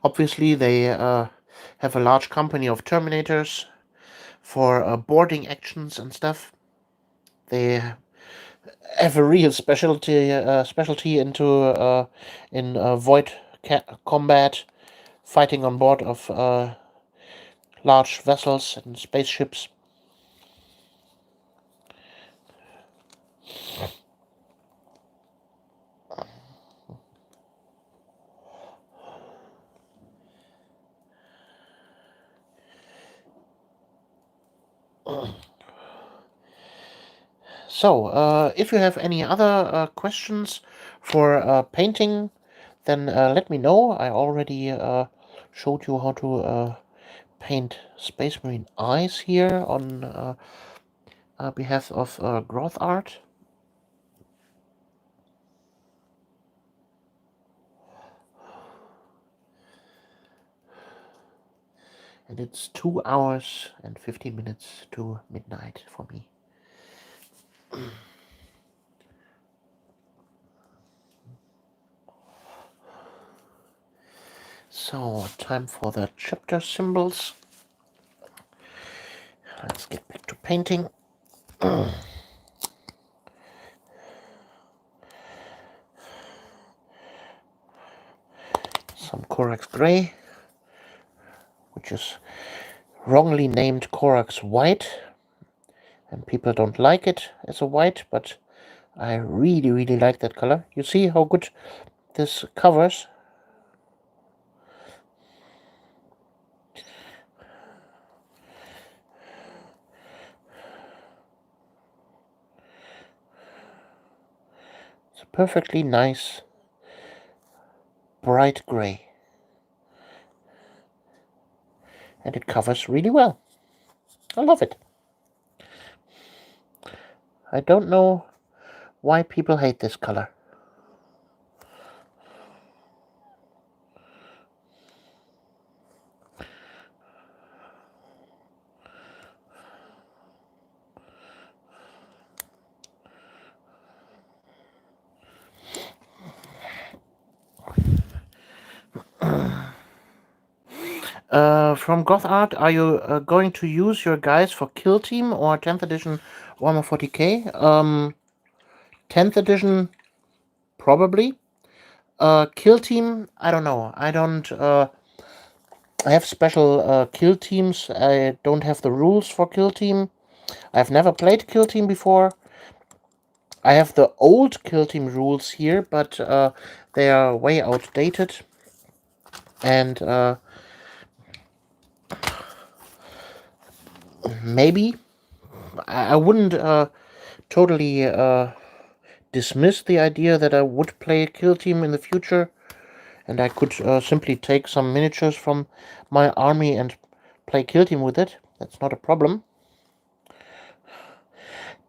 Obviously, they have a large company of Terminators for boarding actions and stuff. They have a real specialty in void combat, fighting on board of large vessels and spaceships. So, if you have any other questions for painting, then let me know. I already showed you how to paint Space Marine eyes here on behalf of Growth Art. And it's 2 hours and 15 minutes to midnight for me. So, time for the chapter symbols. Let's get back to painting. Some Corax Gray, which is wrongly named Corax White, and people don't like it as a white, but I really like that color. You see how good this covers? It's a perfectly nice bright gray, and it covers really well. I love it. I don't know why people hate this color. From Goth Art, are you going to use your guys for Kill Team or 10th edition Warhammer 40k? 10th edition, probably. Kill Team, I don't know. I don't. I have special Kill Teams. I don't have the rules for Kill Team. I've never played Kill Team before. I have the old Kill Team rules here, but they are way outdated. And maybe I wouldn't totally dismiss the idea that I would play Kill Team in the future, and I could simply take some miniatures from my army and play Kill Team with it. That's not a problem.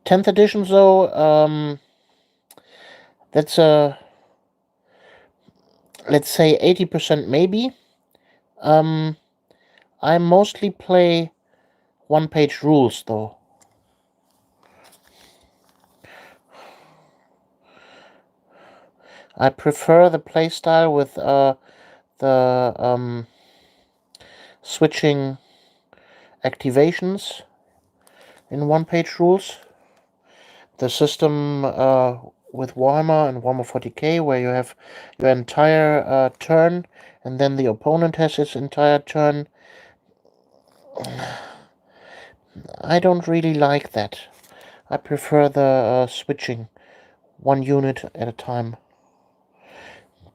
10th edition, though, that's a, let's say 80% maybe. I mostly play one-page rules, though. I prefer the playstyle with the switching activations in one-page rules. The system with Warhammer and Warhammer 40k, where you have your entire turn, and then the opponent has his entire turn. I don't really like that. I prefer the switching, one unit at a time.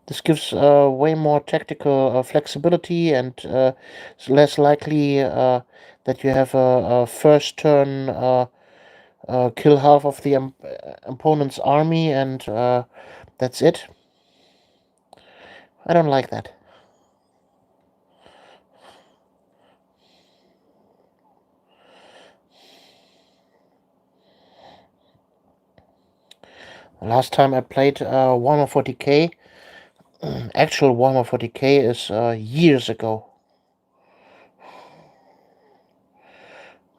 This gives way more tactical flexibility, and it's less likely that you have a first turn kill half of the opponent's army, and that's it. I don't like that. Last time I played Warhammer 40k, actual Warhammer 40k, is years ago.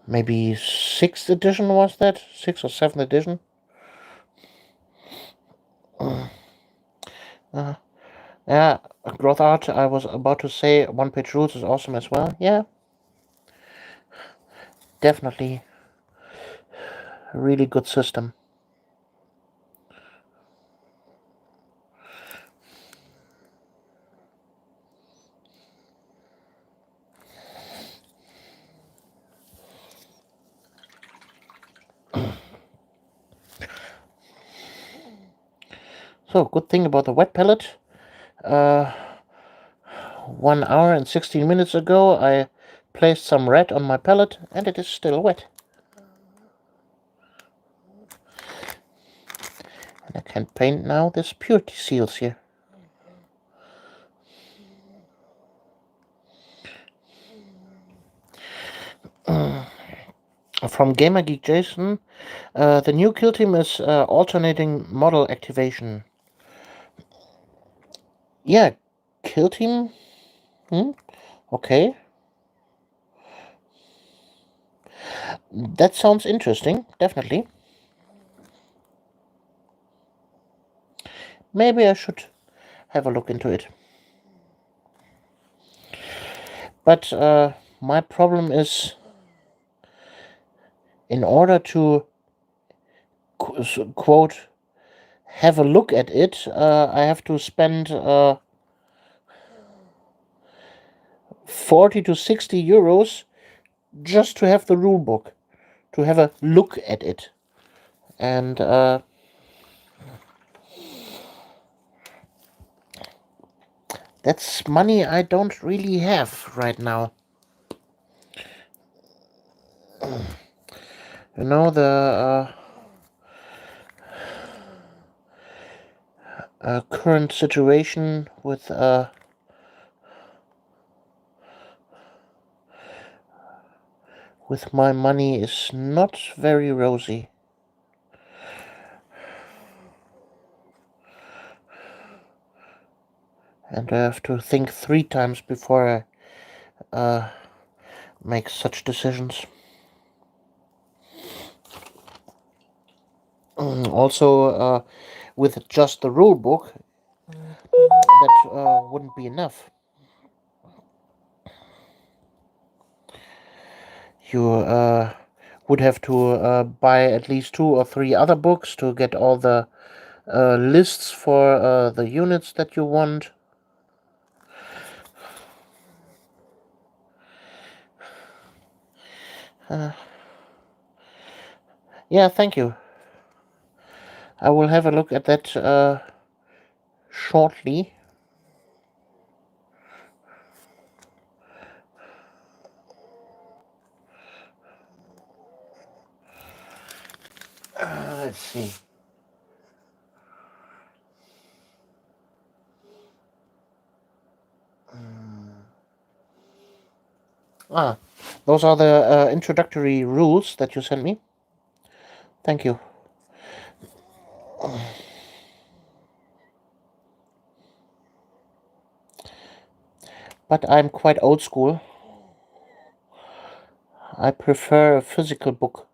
Maybe 6th edition was that? 6th or 7th edition? Yeah, growth art, I was about to say one-page rules is awesome as well. Yeah, definitely a really good system. So, good thing about the wet palette. 1 hour and 16 minutes ago, I placed some red on my palette, and it is still wet. And I can paint now this purity seals here. From Gamer Geek Jason, the new kill team is alternating model activation. Yeah, kill team? Okay. That sounds interesting, definitely. Maybe I should have a look into it. But my problem is, in order to quote have a look at it, I have to spend 40 to 60 euros just to have the rule book, to have a look at it. And that's money I don't really have right now. You know, the current situation with my money is not very rosy. And I have to think 3 times before I make such decisions. Also, with just the rule book, that wouldn't be enough. You would have to buy at least 2 or 3 other books to get all the lists for the units that you want. Yeah, thank you. I will have a look at that shortly. Let's see. Those are the introductory rules that you sent me. Thank you. But I'm quite old school. I prefer a physical book.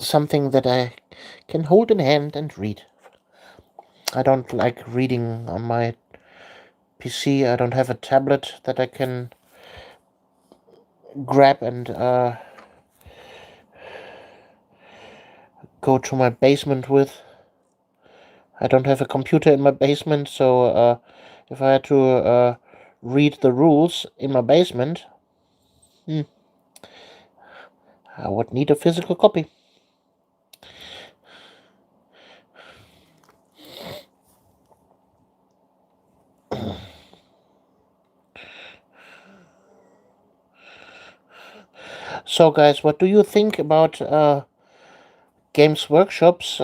Something that I can hold in hand and read. I don't like reading on my PC. I don't have a tablet that I can grab and go to my basement with. I don't have a computer in my basement, so if I had to read the rules in my basement, I would need a physical copy. So, guys, what do you think about Games Workshop's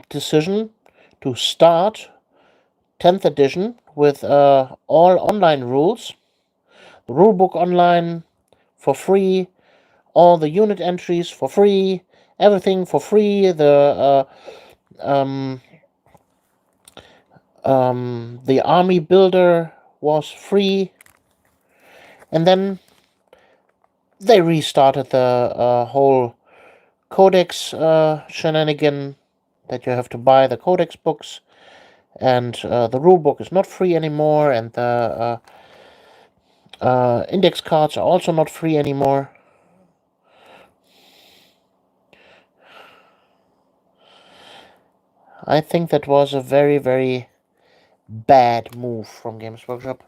decision to start 10th edition with all online rules, the rulebook online for free, all the unit entries for free, everything for free, the army builder was free, and then they restarted the whole codex shenanigan that you have to buy the codex books, and the rulebook is not free anymore, and the index cards are also not free anymore. I think that was a very, very bad move from Games Workshop.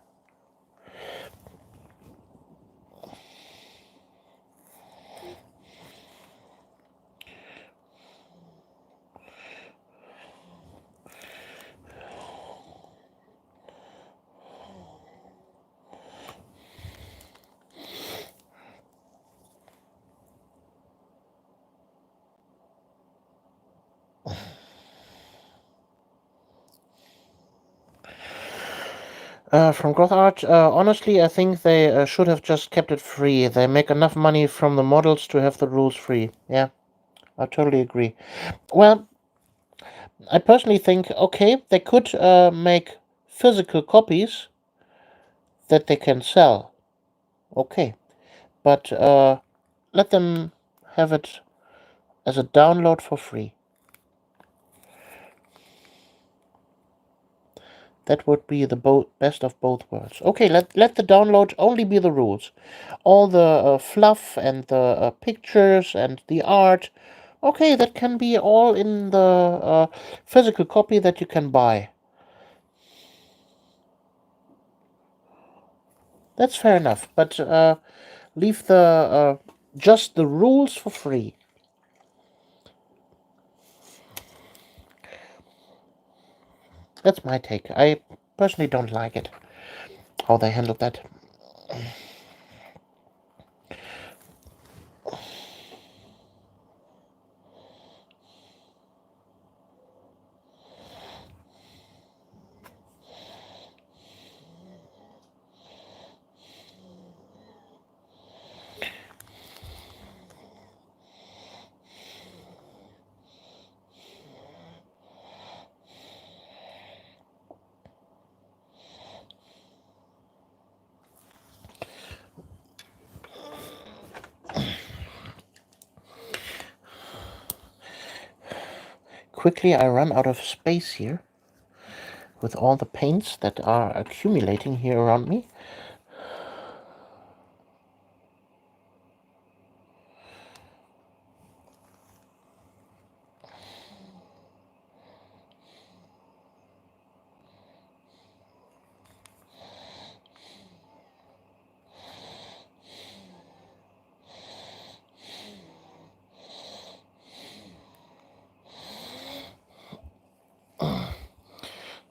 From Growth Art, honestly, I think they should have just kept it free. They make enough money from the models to have the rules free. Yeah, I totally agree. Well, I personally think, okay, they could make physical copies that they can sell. Okay, but let them have it as a download for free. That would be the best of both worlds. Okay, let the download only be the rules. All the fluff and the pictures and the art, okay, that can be all in the physical copy that you can buy. That's fair enough, but leave the just the rules for free. That's my take. I personally don't like it, how they handled that. Quickly, I run out of space here with all the paints that are accumulating here around me.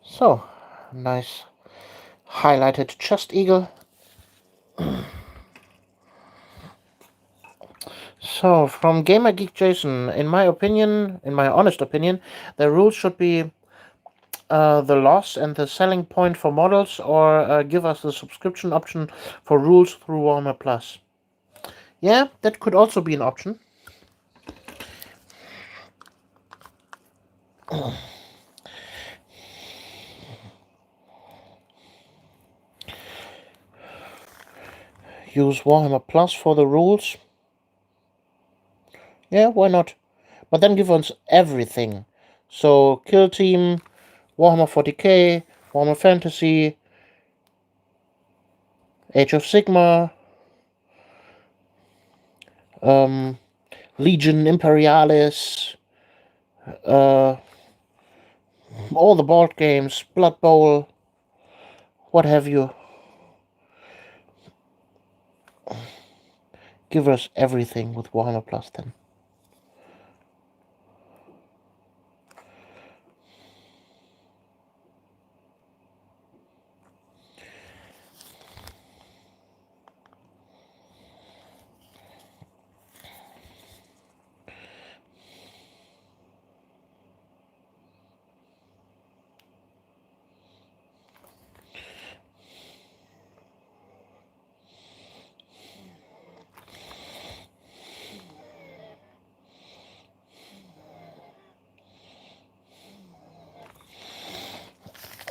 So, nice highlighted chest eagle. So, from Gamer Geek Jason, in my opinion, in my honest opinion, the rules should be the loss and the selling point for models, or give us the subscription option for rules through Warhammer Plus. Yeah, that could also be an option. Use Warhammer Plus for the rules. Yeah, why not? But then give us everything. So, Kill Team, Warhammer 40k, Warhammer Fantasy, Age of Sigmar, Legion Imperialis, all the board games, Blood Bowl, what have you. Give us everything with Warhammer Plus then.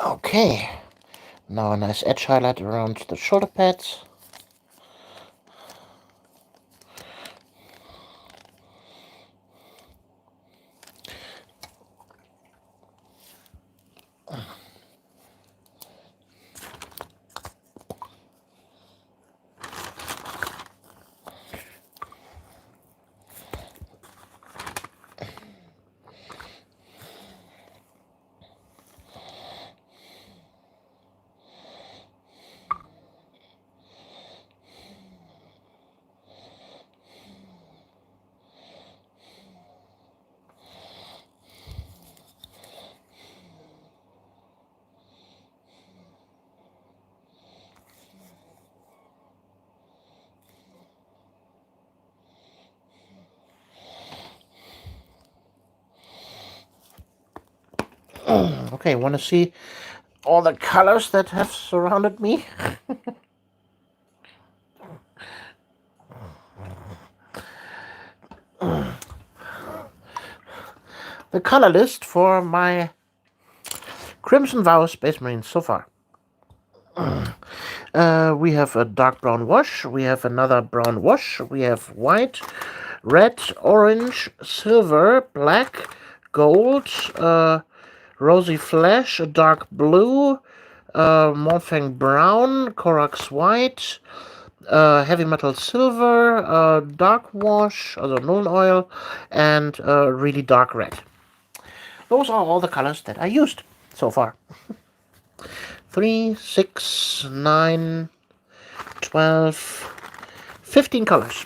Okay, now a nice edge highlight around the shoulder pads. Okay, want to see all the colors that have surrounded me? The color list for my Crimson Vow Space Marines so far. We have a dark brown wash, we have another brown wash, we have white, red, orange, silver, black, gold, rosy flesh, a dark blue, Morphang brown, Corax white, heavy metal silver, dark wash, also Nuln oil, and really dark red. Those are all the colors that I used so far. 3, 6, 9, 12, 15 colors.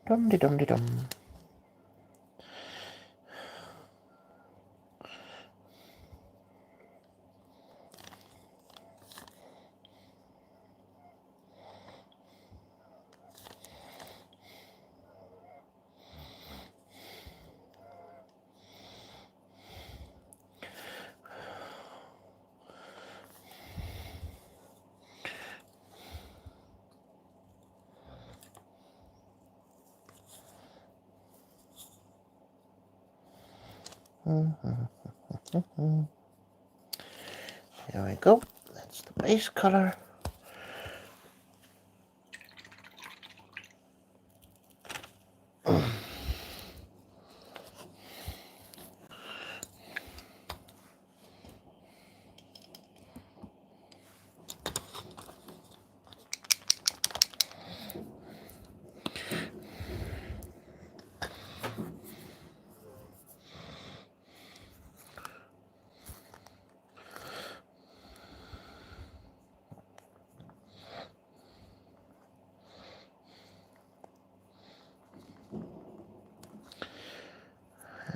Dum-de-dum-de-dum. There we go. That's the base color.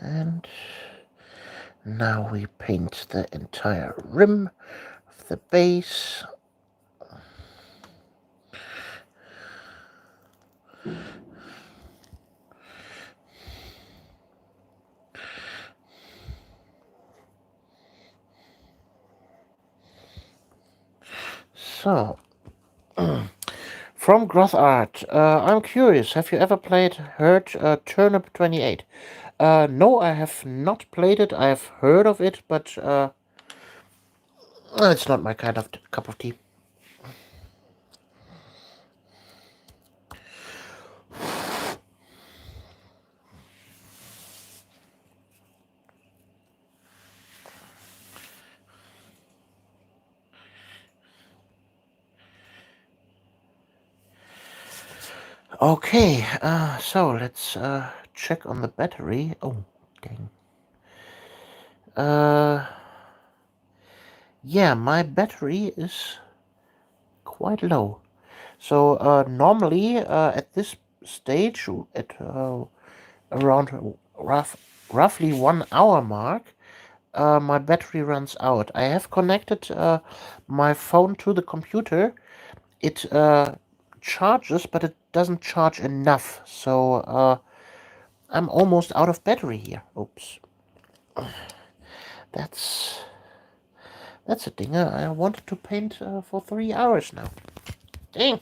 And now we paint the entire rim of the base. So, from Groth Art, I'm curious, have you ever heard Turnip 28? No, I have not played it. I have heard of it, but it's not my kind of cup of tea. Okay, so let's check on the battery. Oh, dang. Yeah, my battery is quite low. So normally at this stage, at around roughly 1 hour mark, my battery runs out. I have connected my phone to the computer. It charges, but it doesn't charge enough. So I'm almost out of battery here. Oops. That's a dinger. I wanted to paint for 3 hours now. Dang.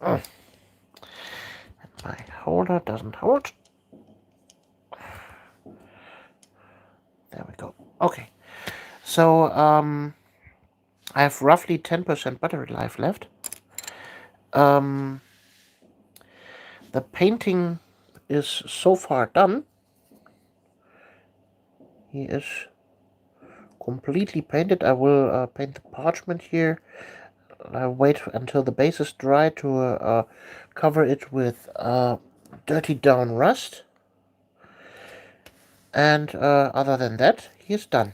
And my holder doesn't hold. There we go. Okay. So I have roughly 10% battery life left. The painting is so far done. He is completely painted. I will paint the parchment here. I wait until the base is dry to cover it with dirty down rust. And other than that, he is done.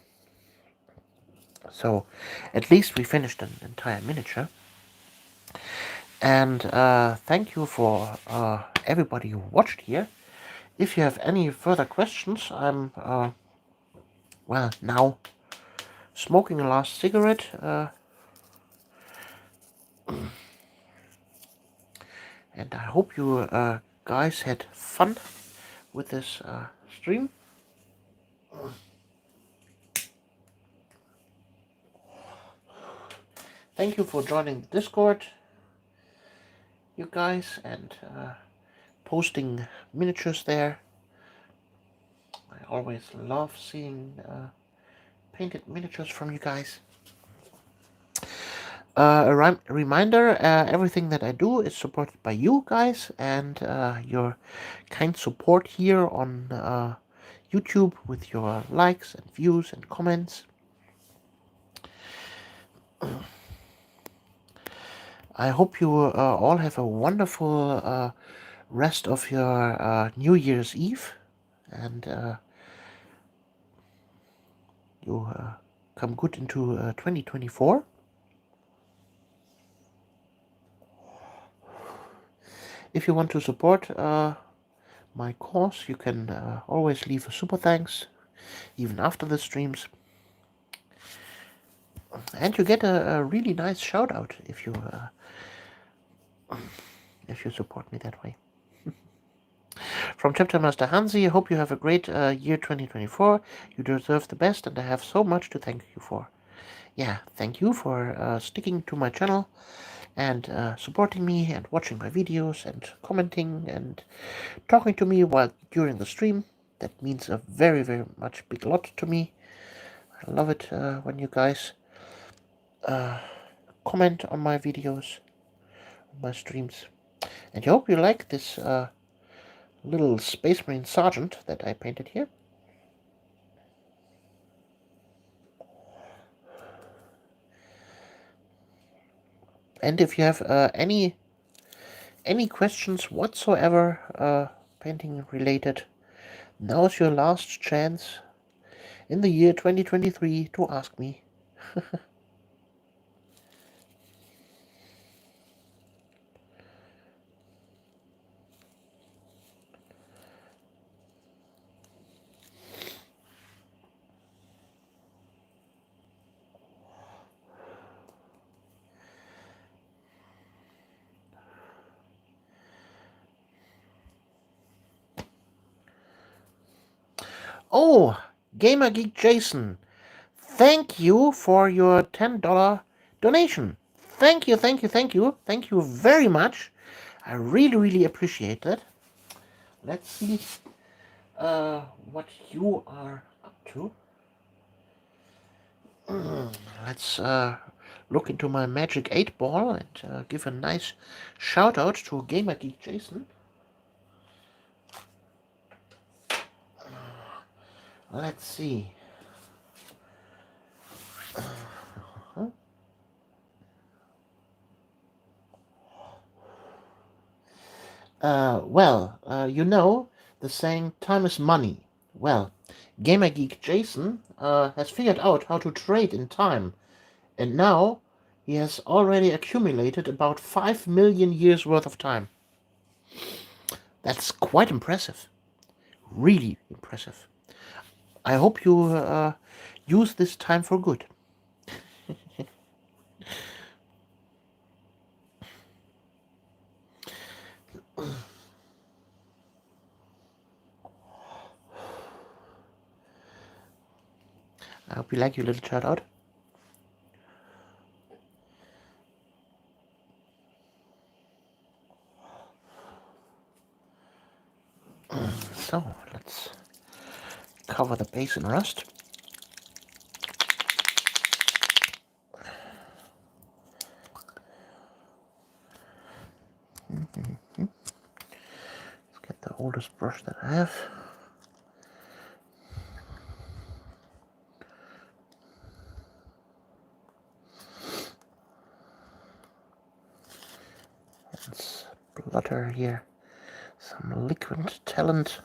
So at least we finished an entire miniature. And thank you for everybody who watched here. If you have any further questions, I'm, well, now smoking a last cigarette. And I hope you guys had fun with this stream. Thank you for joining the Discord, you guys, and posting miniatures there. I always love seeing painted miniatures from you guys. A reminder, everything that I do is supported by you guys and your kind support here on YouTube with your likes and views and comments. I hope you all have a wonderful rest of your New Year's Eve, and you come good into 2024. If you want to support my cause, you can always leave a super thanks, even after the streams. And you get a really nice shout out if you support me that way. From Chapter Master Hansi, I hope you have a great year 2024. You deserve the best, and I have so much to thank you for. Yeah, thank you for sticking to my channel and supporting me and watching my videos and commenting and talking to me while during the stream. That means a very, very much big lot to me. I love it when you guys comment on my videos, on my streams. And I hope you like this little Space Marine Sergeant that I painted here. And if you have any questions whatsoever painting related, now's your last chance in the year 2023 to ask me. Oh, Gamer Geek Jason, thank you for your $10 donation. Thank you, thank you, thank you. Thank you very much. I really, really appreciate that. Let's see what you are up to. Let's look into my Magic 8 Ball and give a nice shout out to Gamer Geek Jason. Let's see. Well, you know the saying, time is money. Well, gamer geek Jason has figured out how to trade in time, and now he has already accumulated about 5 million years worth of time. That's quite impressive. Really impressive. I hope you use this time for good. I hope you like your little shout out. So let's cover the base in rust. Let's get the oldest brush that I have. Let's splatter here some liquid talent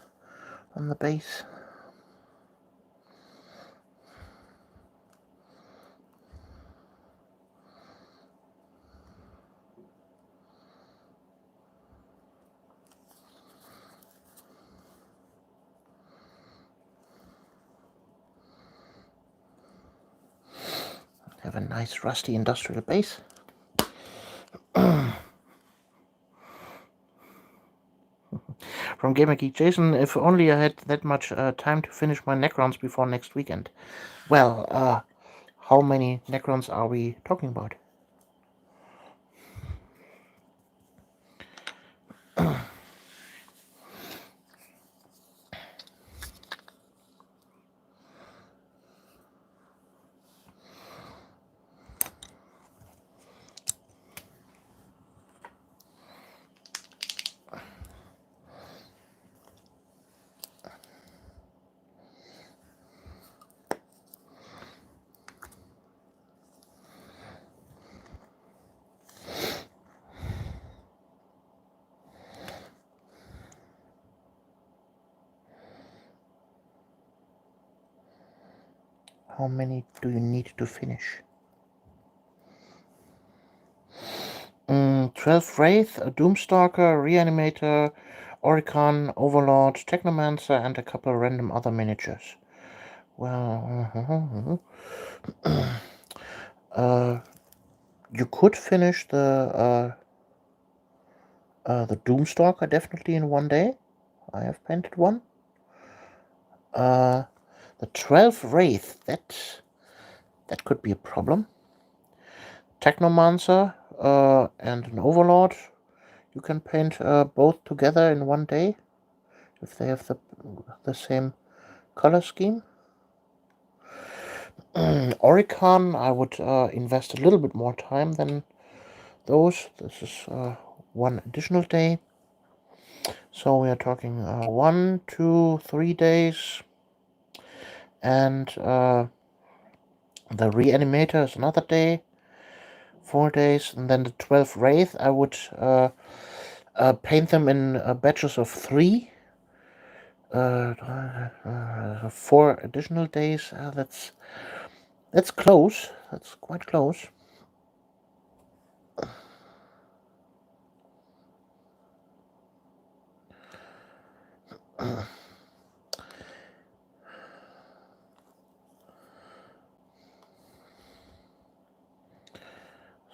on the base. Have a nice rusty industrial base. From Gamer Geek Jason, if only I had that much time to finish my Necrons before next weekend. Well, how many Necrons are we talking about? How many do you need to finish? 12 Wraith, a Doomstalker, Reanimator, Oricon, Overlord, Technomancer, and a couple random other miniatures. Well, you could finish the Doomstalker definitely in one day. I have painted one. The 12 Wraith, that could be a problem. Technomancer and an Overlord, you can paint both together in one day if they have the same color scheme. Oricon, I would invest a little bit more time than those. This is one additional day. So we are talking 1, 2, 3 days. And the Reanimator is another day. 4 days. And then the 12 Wraith, I would paint them in batches of 3. 4 additional days. That's close. That's quite close.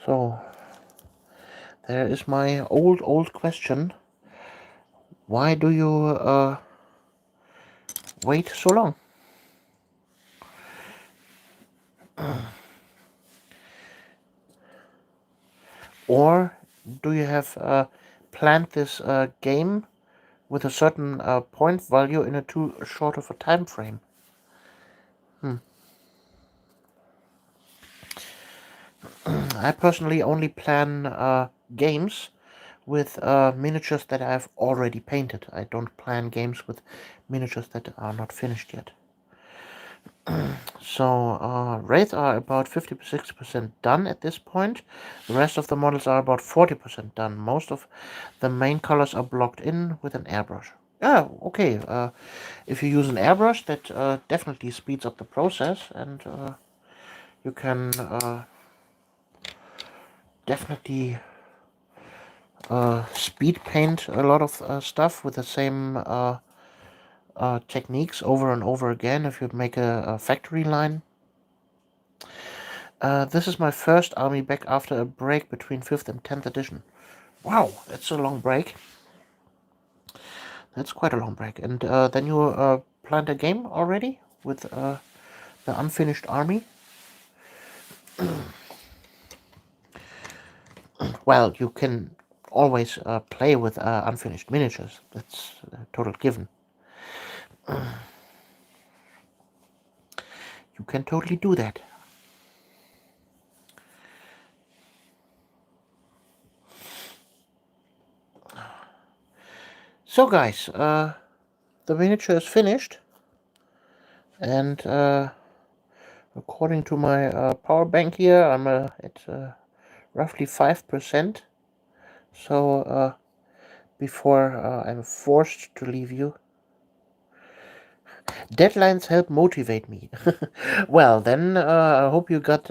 So there is my old question. Why do you wait so long? Or do you have planned this game with a certain point value in a too short of a time frame? I personally only plan games with miniatures that I've already painted. I don't plan games with miniatures that are not finished yet. So Wraith are about 50-60% done at this point. The rest of the models are about 40% done. Most of the main colors are blocked in with an airbrush. Okay. If you use an airbrush, that definitely speeds up the process, and you can definitely speed paint a lot of stuff with the same techniques over and over again if you make a factory line. This is my first army back after a break between 5th and 10th edition. Wow, that's a long break. That's quite a long break. And then you planned a game already with the unfinished army? Well, you can always play with unfinished miniatures. That's a total given. You can totally do that. So guys, the miniature is finished, and according to my power bank here, I'm at roughly 5%. So before I'm forced to leave you. Deadlines help motivate me. Well, then I hope you got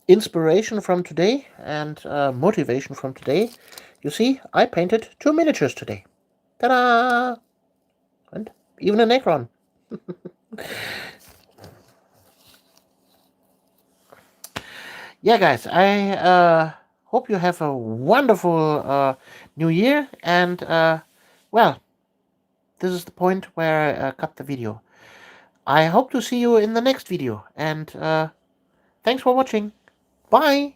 inspiration from today and motivation from today. You see, I painted 2 miniatures today. Ta-da! And even a Necron. Yeah, guys, I hope you have a wonderful new year. And, well, this is the point where I cut the video. I hope to see you in the next video. And thanks for watching. Bye!